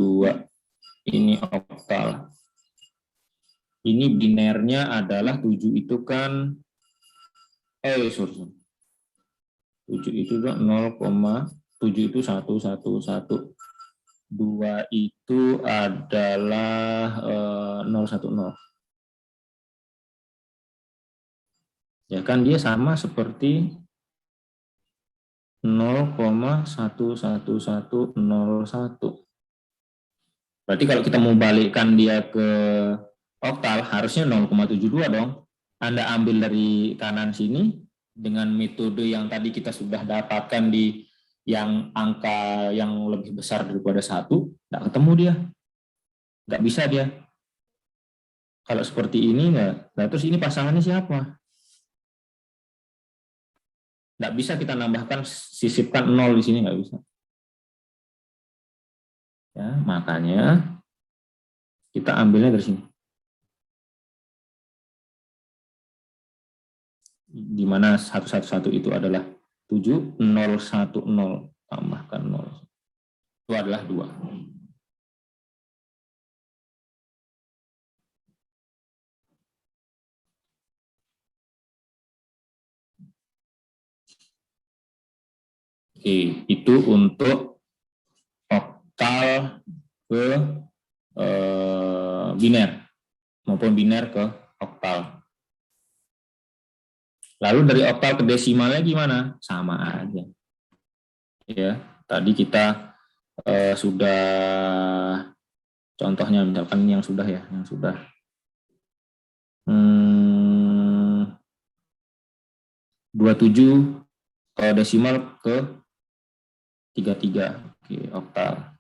Speaker 1: ini oktal. Ini binernya adalah 7 itu kan 7 itu kan 0,7 itu 111. 2 itu adalah 010. Ya kan dia sama seperti 0,11101. Berarti kalau kita mau balikkan dia ke oktal harusnya 0,72 dong. Anda ambil dari kanan sini dengan metode yang tadi kita sudah dapatkan di yang angka yang lebih besar daripada 1, nggak ketemu dia. Nggak bisa dia. Kalau seperti ini nggak. Nah, terus ini pasangannya siapa? Nggak bisa kita nambahkan, sisipkan 0 di sini, nggak bisa. Ya, makanya kita ambilnya dari sini. Di mana 111 itu adalah 7, 010 tambahkan 0. Itu adalah 2. Oke, itu untuk oktal ke biner maupun biner ke oktal. Lalu dari oktal ke desimalnya gimana? Sama aja. Ya, tadi kita sudah contohnya misalkan yang sudah 27 desimal ke 33. Oke, oktal.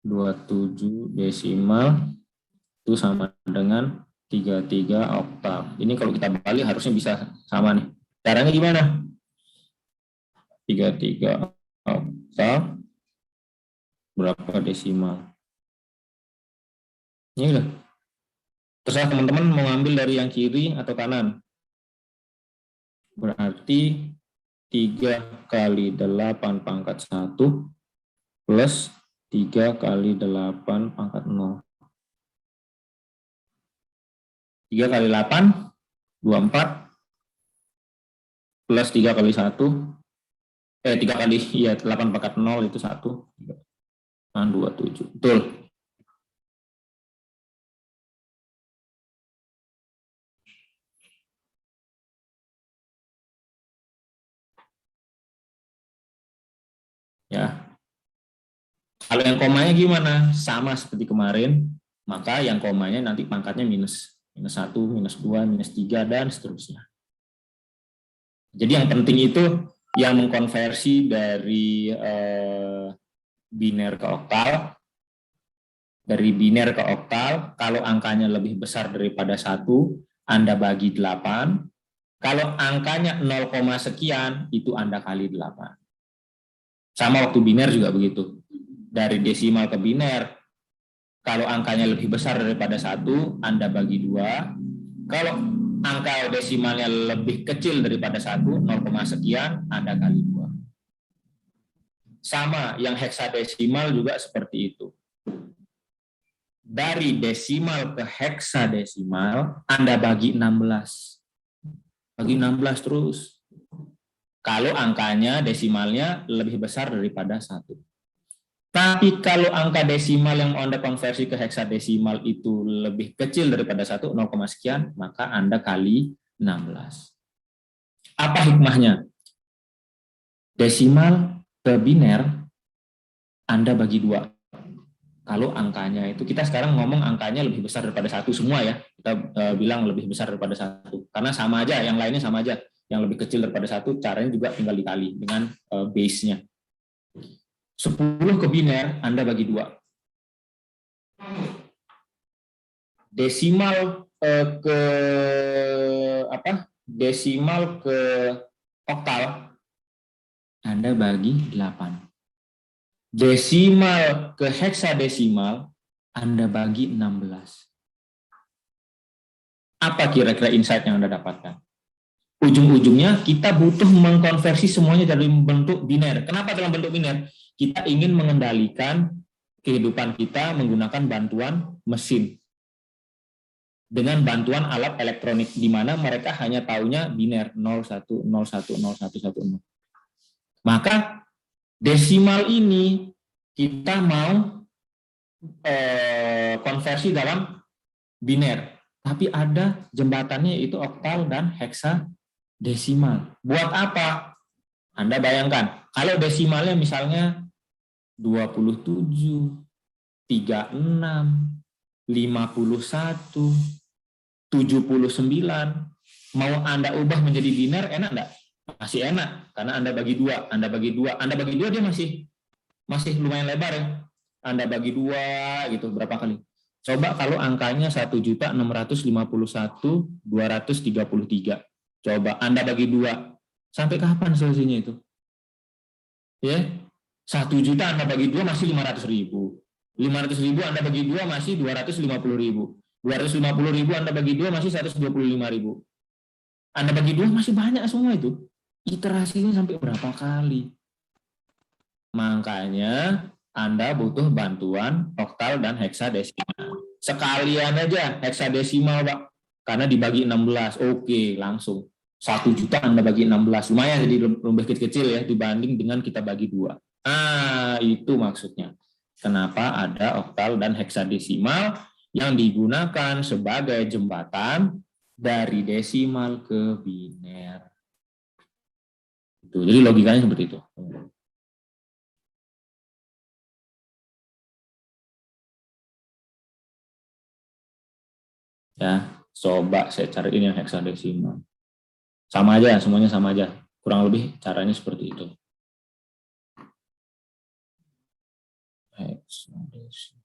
Speaker 1: 27 desimal itu sama dengan 33 oktav. Ini kalau kita balik harusnya bisa sama nih. Caranya gimana? 33 oktav berapa desimal? Ini udah. Terserah teman-teman mau ngambil dari yang kiri atau kanan. Berarti 3 kali 8 pangkat 1 plus 3 kali 8 pangkat 0. 3 kali 8, 24, plus 3 kali 1, 3 kali, ya 8 pangkat 0 itu 1, 27. Betul. Ya. Kalau yang komanya gimana? Sama seperti kemarin, maka yang komanya nanti pangkatnya minus. Minus 1, minus 2, minus 3, dan seterusnya. Jadi yang penting itu yang mengkonversi dari biner ke oktal. Dari biner ke oktal, kalau angkanya lebih besar daripada 1, Anda bagi 8. Kalau angkanya 0, sekian, itu Anda kali 8. Sama waktu biner juga begitu. Dari desimal ke biner, kalau angkanya lebih besar daripada 1, Anda bagi 2. Kalau angka desimalnya lebih kecil daripada 1, 0, sekian, Anda kali 2. Sama, yang heksadesimal juga seperti itu. Dari desimal ke heksadesimal, Anda bagi 16. Bagi 16 terus. Kalau angkanya desimalnya lebih besar daripada 1. Tapi kalau angka desimal yang Anda konversi ke heksadesimal itu lebih kecil daripada 1, 0, sekian, maka Anda kali 16. Apa hikmahnya? Desimal ke biner, Anda bagi 2. Kalau angkanya itu, kita sekarang ngomong angkanya lebih besar daripada 1 semua ya. Kita bilang lebih besar daripada 1. Karena sama aja, yang lainnya sama aja. Yang lebih kecil daripada 1, caranya juga tinggal dikali dengan base-nya. 10 ke biner, Anda bagi 2. Desimal ke desimal ke oktal, Anda bagi 8. Desimal ke heksadesimal, Anda bagi 16. Apa kira-kira insight yang Anda dapatkan? Ujung-ujungnya kita butuh mengkonversi semuanya dari bentuk biner. Kenapa dalam bentuk biner? Kita ingin mengendalikan kehidupan kita menggunakan bantuan mesin. Dengan bantuan alat elektronik, di mana mereka hanya taunya biner 01, 01, 01, 10. Maka desimal ini kita mau konversi dalam biner. Tapi ada jembatannya, yaitu oktal dan heksadesimal. Buat apa? Anda bayangkan, kalau desimalnya misalnya 27, 36, 51, 79, mau Anda ubah menjadi biner, enak enggak? Masih enak, karena Anda bagi 2. Anda bagi 2 dia masih lumayan lebar ya. Anda bagi 2 gitu, berapa kali? Coba kalau angkanya 1.651.233. Coba Anda bagi 2. Sampai kapan solusinya itu? Ya, 1 juta Anda bagi 2 masih 500.000. 500.000 Anda bagi 2 masih 250.000. 250.000 Anda bagi 2 masih 125.000. Anda bagi 2 masih banyak semua itu. Iterasinya sampai berapa kali? Makanya Anda butuh bantuan oktal dan heksadesimal. Sekalian aja heksadesimal, Pak. Karena dibagi 16. Oke, langsung. 1 juta Anda bagi 16. Lumayan jadi lebih kecil ya dibanding dengan kita bagi 2. Itu maksudnya. Kenapa ada oktal dan heksadesimal yang digunakan sebagai jembatan dari desimal ke biner. Jadi logikanya seperti itu. Ya, coba saya cariin yang heksadesimal. Sama aja, semuanya sama aja. Kurang lebih caranya seperti itu. heksadesimal.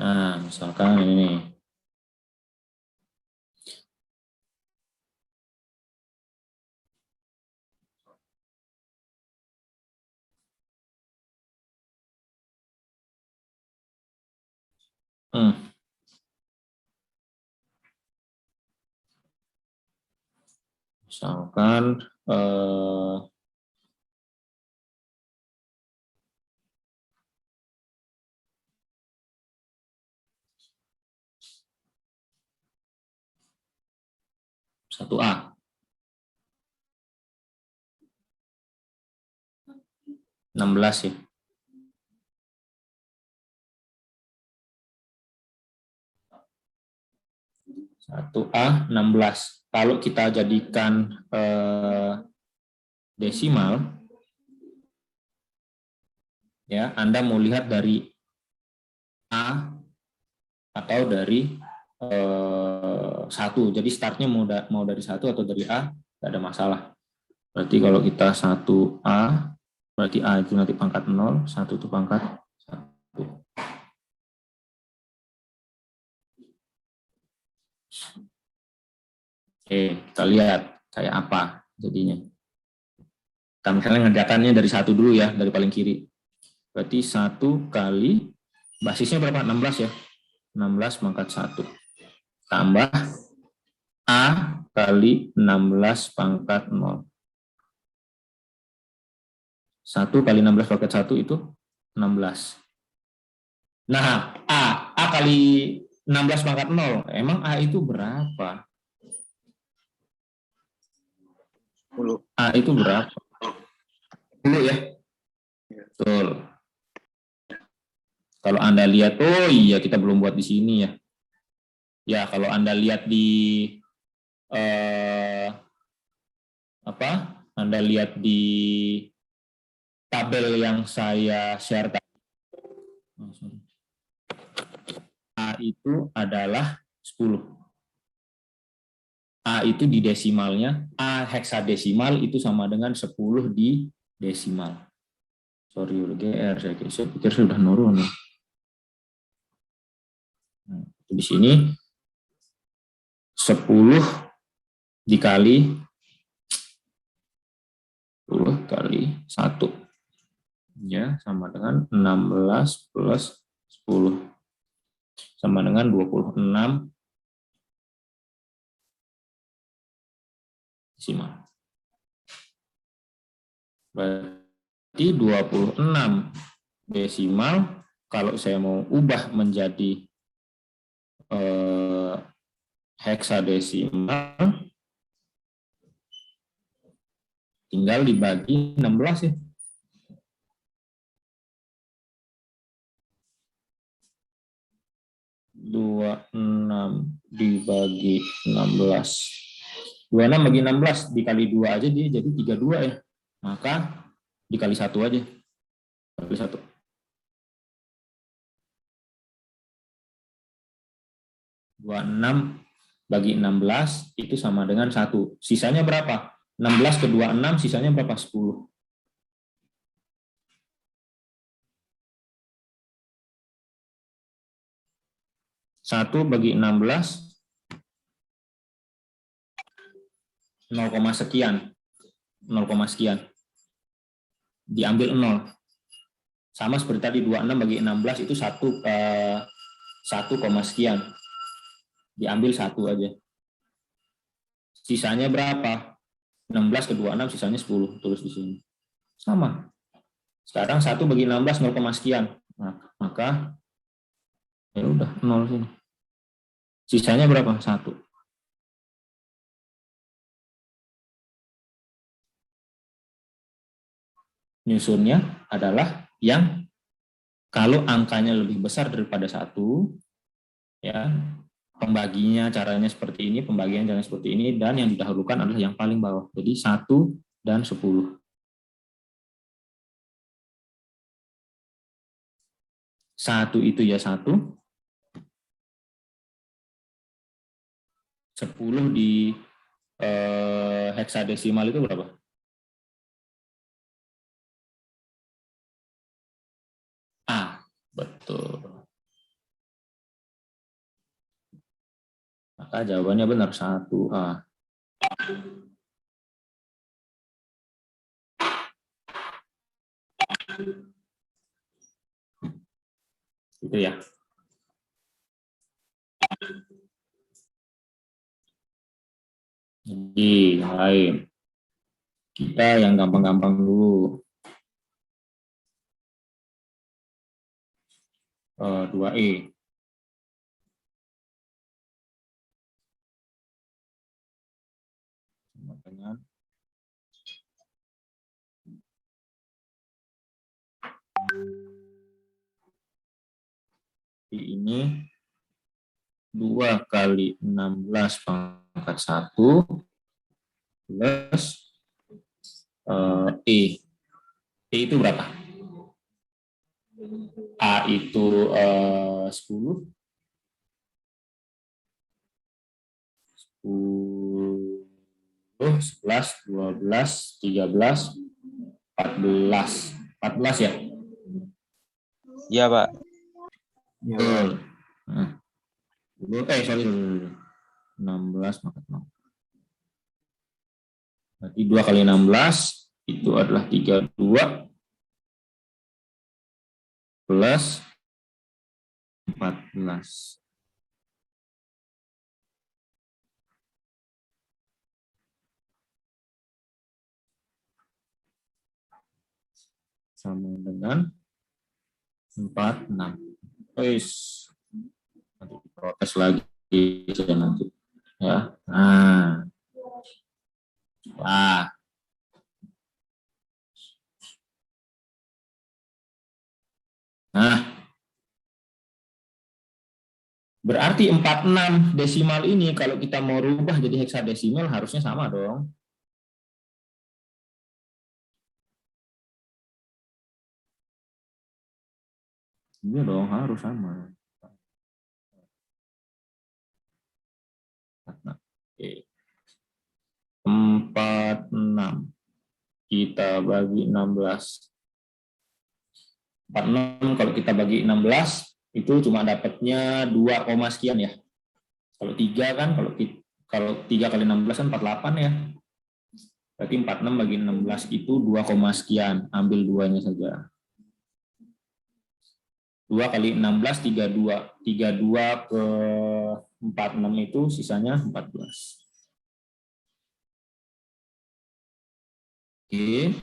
Speaker 1: Nah, misalkan ini nih. Misalkan 1A 16 ya. 1A 16. Kalau kita jadikan desimal, ya, Anda mau lihat dari A atau dari 1. Jadi startnya mau dari 1 atau dari A, tidak ada masalah. Berarti kalau kita 1A, berarti A itu nanti pangkat 0, 1 itu pangkat 1. Oke, kita lihat kayak apa jadinya. Kita misalnya ngerjakannya dari 1 dulu ya, dari paling kiri. Berarti 1 kali, basisnya berapa? 16 ya. 16 pangkat 1. Tambah A kali 16 pangkat 0. 1 kali 16 pangkat 1 itu 16. Nah, A kali 16 pangkat 0. Emang A itu berapa?
Speaker 7: 10.
Speaker 1: A itu berapa? 10 ya? Betul. Kalau Anda lihat, oh iya kita belum buat di sini ya. Ya, kalau Anda lihat di Anda lihat di tabel yang saya share tadi. A itu adalah 10. A itu di desimalnya, A heksadesimal itu sama dengan 10 di desimal. Sorry, udah GR, saya pikir sudah nurun. Nah, di sini 10 dikali 10 kali 1. Ya, sama dengan 16 plus 10. Sama dengan 26 desimal. Berarti 26 desimal, kalau saya mau ubah menjadi heksadesimal, tinggal dibagi 16 ya. 26 dibagi 16. 26 bagi 16 dikali 2 aja dia jadi 32 ya. Maka dikali 1 aja. Kali 1. 26 bagi 16 itu sama dengan 1. Sisanya berapa? 16 ke 26 sisanya berapa? 10. 1 bagi 16 0, sekian. 0, sekian. Diambil 0. Sama seperti tadi 26 bagi 16 itu 1, sekian. Diambil 1 aja. Sisanya berapa? 16 ke 26 sisanya 10. Tulis di sini. Sama. Sekarang 1 bagi 16 0, sekian. Maka ya udah 0 sini. Sisanya berapa? 1. Nyusunnya adalah yang kalau angkanya lebih besar daripada 1, ya, pembaginya caranya seperti ini, pembagian caranya seperti ini, dan yang didahulukan adalah yang paling bawah. Jadi 1 dan 10. 1 itu ya 1. 10 di heksadesimal itu berapa? Betul. Maka jawabannya benar 1A. Itu ya. Jadi yang lain. Kita yang gampang-gampang dulu. 2E. Sama dengan ini 2 kali 16 pangkat 1 plus E. E itu berapa? A itu 10, 11, 12, 13, 14. 14 ya?
Speaker 6: Iya, Pak.
Speaker 1: Betul. Nah, sorry. 16 pangkat 0. Berarti 2 kali 16 itu adalah 32 plus 14. Sama dengan 46. Wis. Nanti protes lagi saya nanti. Ya. Nah. Nah. Berarti 46 desimal ini kalau kita mau rubah jadi heksadesimal harusnya sama dong. Iya dong, harus sama. Oke. 46 kita bagi 16. 46 kalau kita bagi 16 itu cuma dapatnya 2, sekian ya. Kalau 3 kan kalau 3 kali 16 kan 48 ya. Berarti 46 bagi 16 itu 2, sekian. Ambil 2-nya saja. 2 kali 16 32. 32 ke 46 itu sisanya 14. Oke.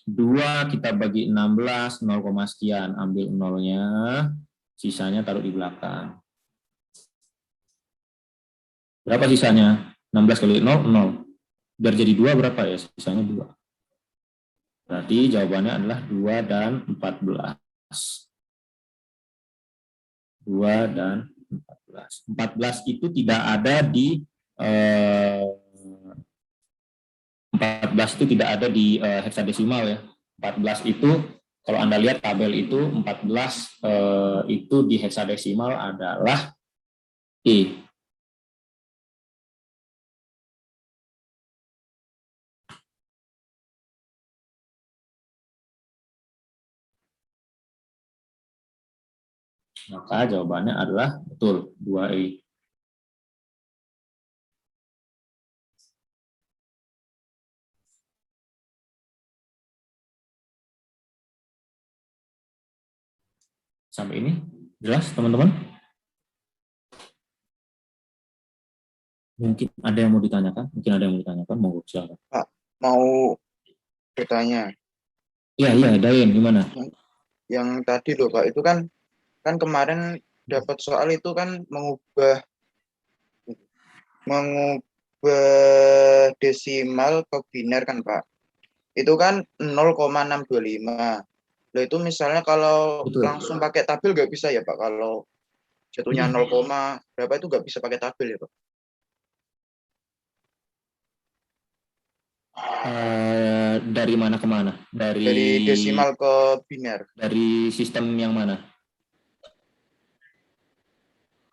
Speaker 1: 2 kita bagi 16, 0, sekian. Ambil 0-nya, sisanya taruh di belakang. Berapa sisanya? 16 kali 0, 0. Biar jadi 2 berapa ya? Sisanya 2. Berarti jawabannya adalah 2 dan 14. 2 dan 14. 14 itu tidak ada di 14 itu tidak ada di heksadesimal ya. 14 itu kalau Anda lihat tabel itu 14 itu di heksadesimal adalah E. Maka jawabannya adalah betul 2E. Sampai ini jelas teman-teman? Mungkin ada yang mau ditanyakan? Monggo silakan.
Speaker 7: Pak, mau bertanya.
Speaker 1: Iya, Dayen gimana?
Speaker 7: Yang tadi loh Pak, itu kan kemarin dapat soal itu kan mengubah desimal ke biner kan Pak. Itu kan 0,625. Loh itu misalnya kalau
Speaker 1: Betul.
Speaker 7: langsung pakai tabel nggak bisa ya Pak? Kalau jatuhnya 0, berapa itu nggak bisa pakai tabel ya Pak?
Speaker 1: Dari mana ke mana?
Speaker 7: Dari desimal ke biner.
Speaker 1: Dari sistem yang mana?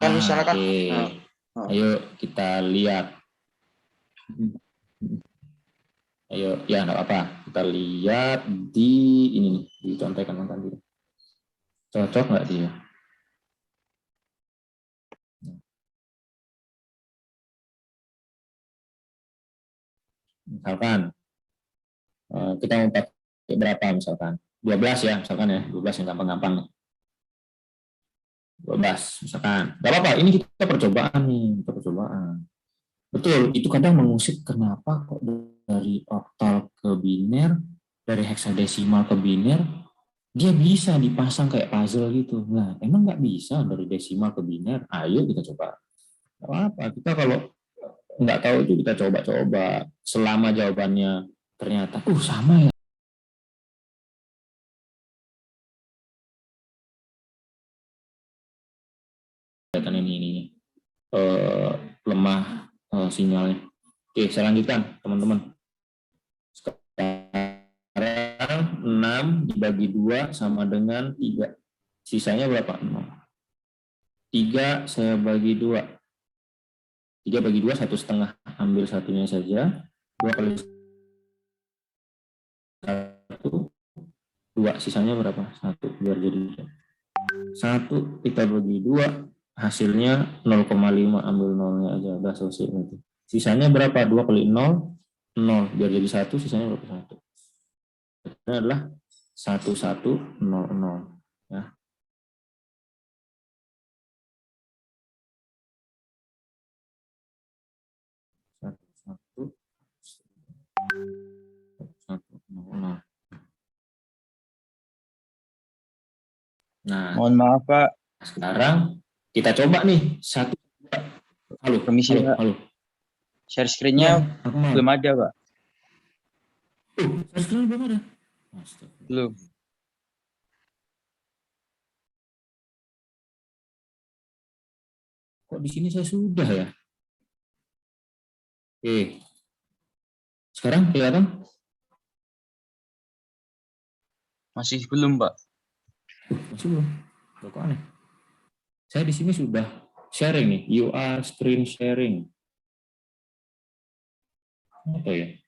Speaker 7: Kan misalnya kan,
Speaker 1: Ayo kita lihat. Ayo, ya nggak apa-apa. Kita lihat di ini nih, dicontekan tadi. Cocok nggak dia? Misalkan kita mau pakai berapa misalkan? 12 ya, misalkan ya. 12 yang gampang-gampang nih. 12 misalkan. Gak apa-apa, ini kita percobaan nih, kita percobaan. Betul, itu kadang mengusik kenapa kok dari oktal ke biner, dari heksadesimal ke biner, dia bisa dipasang kayak puzzle gitu. Nah, emang nggak bisa dari desimal ke biner? Ayo kita coba. Gak apa, kita kalau nggak tahu itu kita coba-coba. Selama jawabannya ternyata, sama ya. Kelihatan ini lemah sinyalnya. Oke, saya lanjutkan teman-teman. Sekarang 6 dibagi 2 sama dengan 3. Sisanya berapa? 0. 3 saya bagi 2. 3 bagi 2, 1,5. Ambil satunya saja. 2 kali 1, 2. Sisanya berapa? 1. Biar jadi 1 kita bagi 2. Hasilnya 0,5. Ambil 0-nya aja. Udah selesai. Sisanya berapa? 2 kali 0, 0. Biar jadi 1. Sisanya berapa? 1. Ini adalah 1100 ya. Satu. Nah,
Speaker 6: Mohon maaf, Pak.
Speaker 1: sekarang kita coba nih 1. Halo,
Speaker 6: Permisi, Pak.
Speaker 1: halo.
Speaker 6: Share screen-nya
Speaker 1: Aku mau.
Speaker 6: belum ada, Pak.
Speaker 1: Share screen belum ada.
Speaker 6: Belum.
Speaker 1: Kok di sini saya sudah ya? Oke. Sekarang kelihatan?
Speaker 6: Masih belum, Pak.
Speaker 1: Masih belum. Kok aneh? Saya di sini sudah sharing nih. You are screen sharing. Apa ya?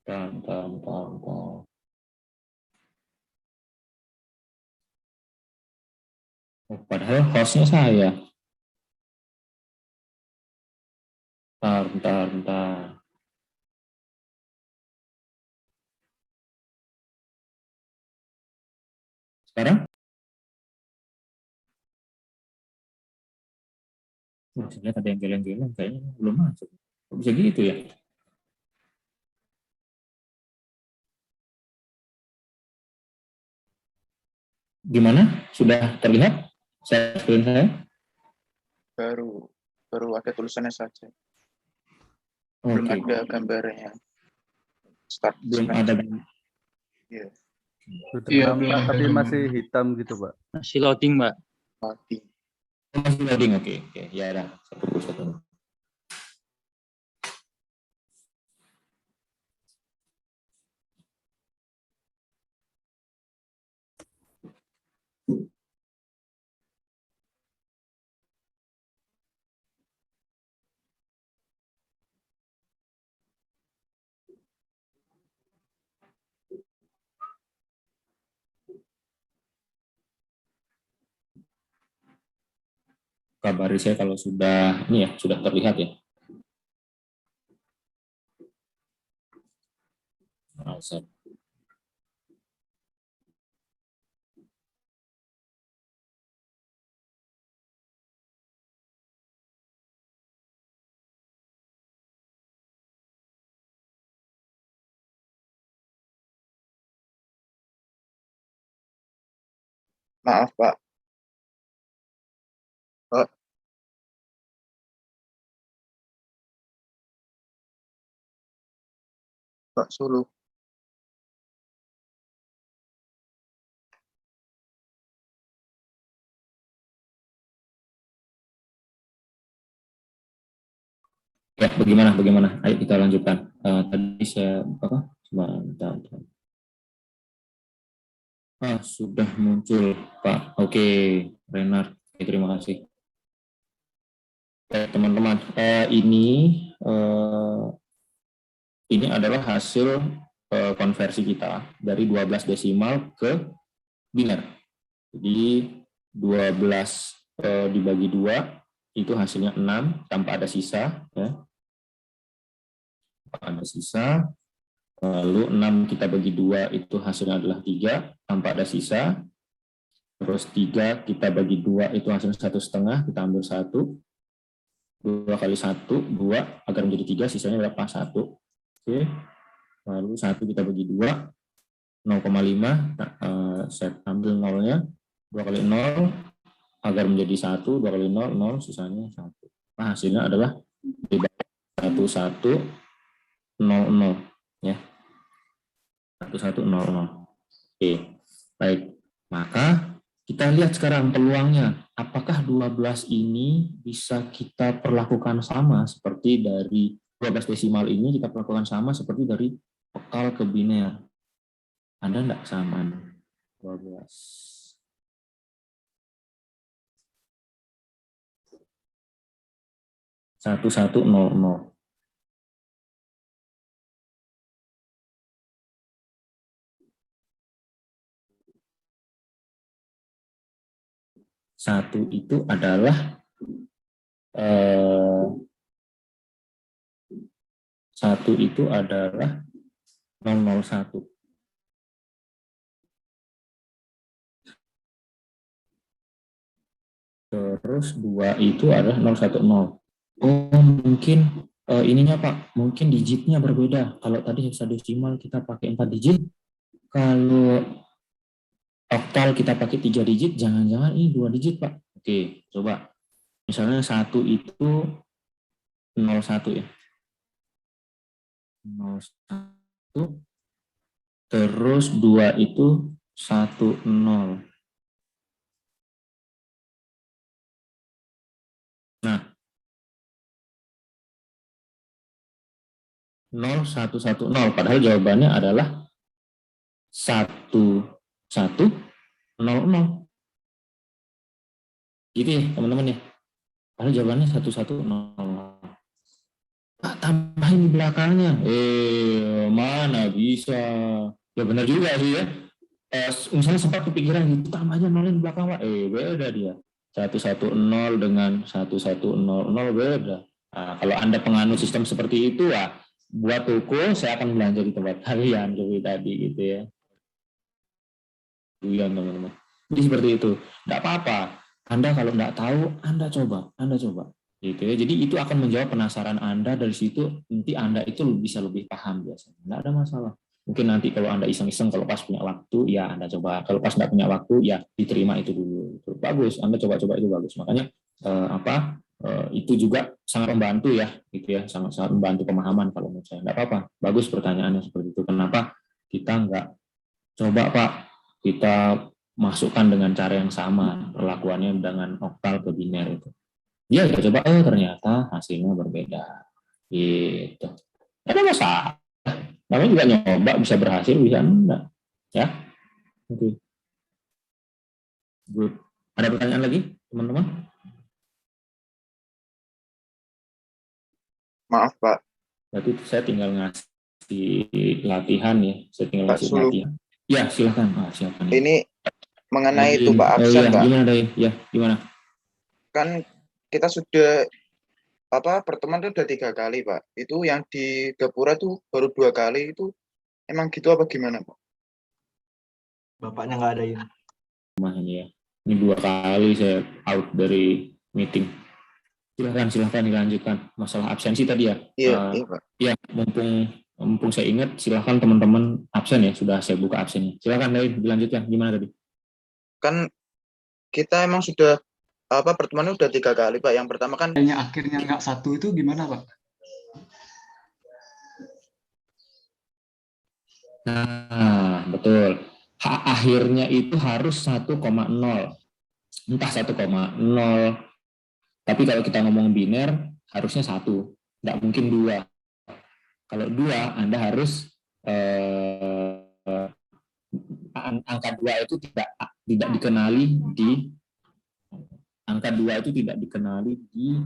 Speaker 1: Bentar. Padahal hostnya saya. Bentar. Sekarang? Saya lihat ada yang geleng-geleng, kayaknya belum masuk. Kok bisa gitu ya? Gimana? Sudah terlihat screen saya?
Speaker 7: Baru ada tulisannya saja. Belum
Speaker 1: Oke.
Speaker 7: ada gambarnya. Start.
Speaker 1: Belum ada.
Speaker 7: Iya.
Speaker 3: Sudah
Speaker 4: Iya,
Speaker 3: nampak
Speaker 4: belum ada
Speaker 3: tapi
Speaker 4: gambar.
Speaker 3: masih hitam gitu, Pak.
Speaker 6: Masih loading, Pak.
Speaker 7: Mati.
Speaker 1: Masih loading, oke. Ya udah, satu. Kabari saya kalau sudah ini ya, sudah terlihat ya.
Speaker 7: Maaf, Pak. Pak Sulu.
Speaker 1: Ya, bagaimana? Ayo kita lanjutkan. Tadi saya apa? Sebentar. Sudah muncul, Pak. Oke, Renard. Terima kasih. Teman-teman, ini ini adalah hasil konversi kita dari 12 desimal ke biner. Jadi 12 dibagi 2 itu hasilnya 6 tanpa ada sisa, ya. Tanpa ada sisa. Lalu 6 kita bagi 2 itu hasilnya adalah 3 tanpa ada sisa. Terus 3 kita bagi 2 itu hasilnya 1,5, kita ambil 1. 2 kali 1, 2, agar menjadi 3, sisanya berapa? 1. Oke. Lalu 1 kita bagi 2, 0,5, saya ambil nolnya. 2 kali 0, agar menjadi 1, 2 kali 0, 0, sisanya 1. Nah, hasilnya adalah 1100, ya. 1100. Oke, baik. Maka kita lihat sekarang peluangnya. Apakah 12 ini bisa kita perlakukan sama seperti dari 12 desimal ini kita perlakukan sama seperti dari oktal ke biner? Ada enggak kesamaan? 12. 1100. 1 itu adalah 001. Terus 2 itu adalah 010. Oh, mungkin ininya Pak, mungkin digitnya berbeda. Kalau tadi heksadesimal kita pakai 4 digit, kalau oktal kita pakai 3 digit, jangan-jangan ini 2 digit, Pak. Oke, coba. Misalnya 1 itu 01 ya. 01. Terus 2 itu 10. Nah, 0110. Padahal jawabannya adalah 1100. Gitu ya teman-teman ya. Padahal jawabannya 1100. Pak, tambahin di belakangnya. Mana bisa. Ya benar juga sih ya. Misalnya sempat kepikiran gitu, tambahnya nolin di belakang Pak. Beda dia. 110 dengan 1100 beda. Nah, kalau Anda penganut sistem seperti itu ya, buat toko saya akan belanja di tempat kalian seperti tadi gitu ya. Teman-teman. Jadi seperti itu. Enggak apa-apa. Anda kalau enggak tahu, Anda coba. Gitu ya. Jadi itu akan menjawab penasaran Anda, dari situ nanti Anda itu bisa lebih paham biasanya. Enggak ada masalah. Mungkin nanti kalau Anda iseng-iseng, kalau pas punya waktu, ya Anda coba. Kalau pas enggak punya waktu, ya diterima itu dulu. Itu bagus. Anda coba-coba itu bagus. Makanya itu juga sangat membantu ya, gitu ya. Sangat membantu pemahaman kalau menurut saya. Enggak apa-apa. Bagus pertanyaannya seperti itu. Kenapa kita enggak coba Pak, kita masukkan dengan cara yang sama perlakuannya dengan oktal ke biner itu. Dia kita coba, ternyata hasilnya berbeda. Gitu. Ada masalah. Namanya juga nyoba, bisa berhasil, bisa enggak. Ya. Oke. Good. Ada pertanyaan lagi, teman-teman?
Speaker 7: Maaf Pak.
Speaker 1: Berarti saya tinggal ngasih latihan ya. Saya tinggal
Speaker 7: Pak
Speaker 1: ngasih
Speaker 7: Sulung.
Speaker 1: latihan. Ya, silakan. Silakan.
Speaker 7: Ini mengenai itu Pak absen
Speaker 1: ya,
Speaker 7: Pak.
Speaker 1: Gimana Day? Ya, gimana?
Speaker 7: Kan kita sudah pertemuan itu udah 3 kali Pak. Itu yang di Gapura tuh baru 2 kali, itu emang gitu apa gimana Pak?
Speaker 5: Bapaknya nggak adain.
Speaker 1: Ini ya. Ini 2 kali saya out dari meeting. Silahkan dilanjutkan masalah absensi tadi ya.
Speaker 7: Iya Pak.
Speaker 1: Ya, mumpung saya ingat, silahkan teman-teman absen ya, sudah saya buka absennya. Silahkan Day, dilanjutkan. Gimana tadi?
Speaker 7: Kan kita emang sudah pertemuan udah 3 kali Pak. Yang pertama kan
Speaker 4: Akhirnya nggak 1 itu gimana Pak?
Speaker 1: Nah, betul. Akhirnya itu harus 1,0. Entah 1,0. Tapi kalau kita ngomong biner, harusnya 1. Nggak mungkin 2. Kalau 2, Anda harus angka 2 itu tidak dikenali di angka 2 itu tidak dikenali di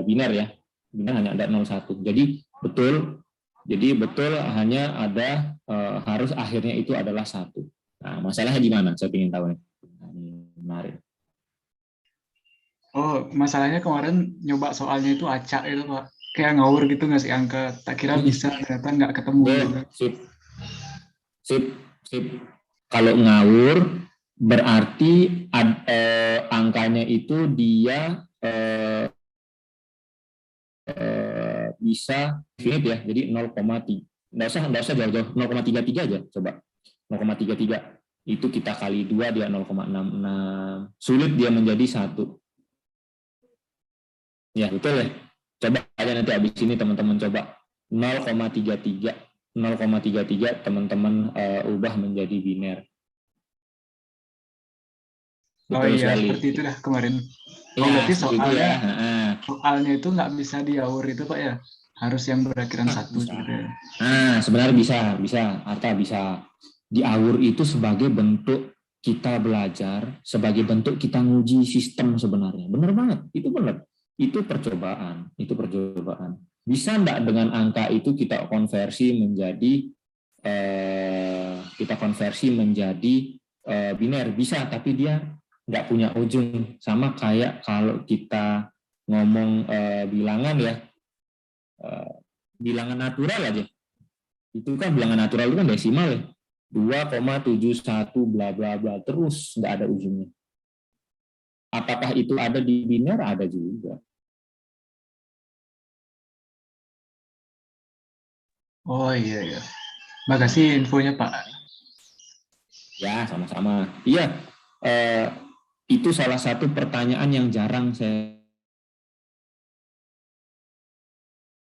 Speaker 1: biner ya. Biner hanya ada 01. Jadi betul. Jadi betul hanya ada harus akhirnya itu adalah 1. Nah, masalahnya di mana? Saya ingin tahu nih. Nah, ini menarik.
Speaker 4: Oh, masalahnya kemarin nyoba soalnya itu acak itu Pak. Kayak ngawur gitu ngasih angka. Tak kira bisa, ternyata nggak ketemu. Gitu.
Speaker 1: Sip. Kalau ngawur berarti angkanya itu dia bisa infinite ya, jadi 0,3. Nggak usah jauh-jauh, 0,33 aja, coba. 0,33. Itu kita kali 2, dia 0,66. Sulit dia menjadi 1. Ya, betul ya. Coba aja nanti habis ini teman-teman coba. 0,33. 0,33 teman-teman ubah menjadi biner.
Speaker 4: Oh
Speaker 1: Betul
Speaker 4: iya,
Speaker 1: sekali.
Speaker 4: seperti itu dah kemarin. Oh,
Speaker 1: Ya,
Speaker 4: berarti
Speaker 1: seperti itu ya.
Speaker 4: soalnya itu nggak bisa diaur itu Pak ya? Harus yang berakhiran 1
Speaker 1: bisa.
Speaker 4: gitu ya.
Speaker 1: Nah, sebenarnya bisa. Arta bisa. Diaur itu sebagai bentuk kita belajar, sebagai bentuk kita nguji sistem sebenarnya. Benar banget, itu benar. Itu percobaan. Bisa enggak dengan angka itu kita konversi menjadi biner? Bisa, tapi dia nggak punya ujung. Sama kayak kalau kita ngomong bilangan ya, bilangan natural aja. Itu kan bilangan natural itu kan desimal ya. 2,71 bla bla bla terus nggak ada ujungnya. Apakah itu ada di biner? Ada juga.
Speaker 4: Oh iya. Makasih infonya Pak.
Speaker 1: Ya, sama-sama. Iya, itu salah satu pertanyaan yang jarang saya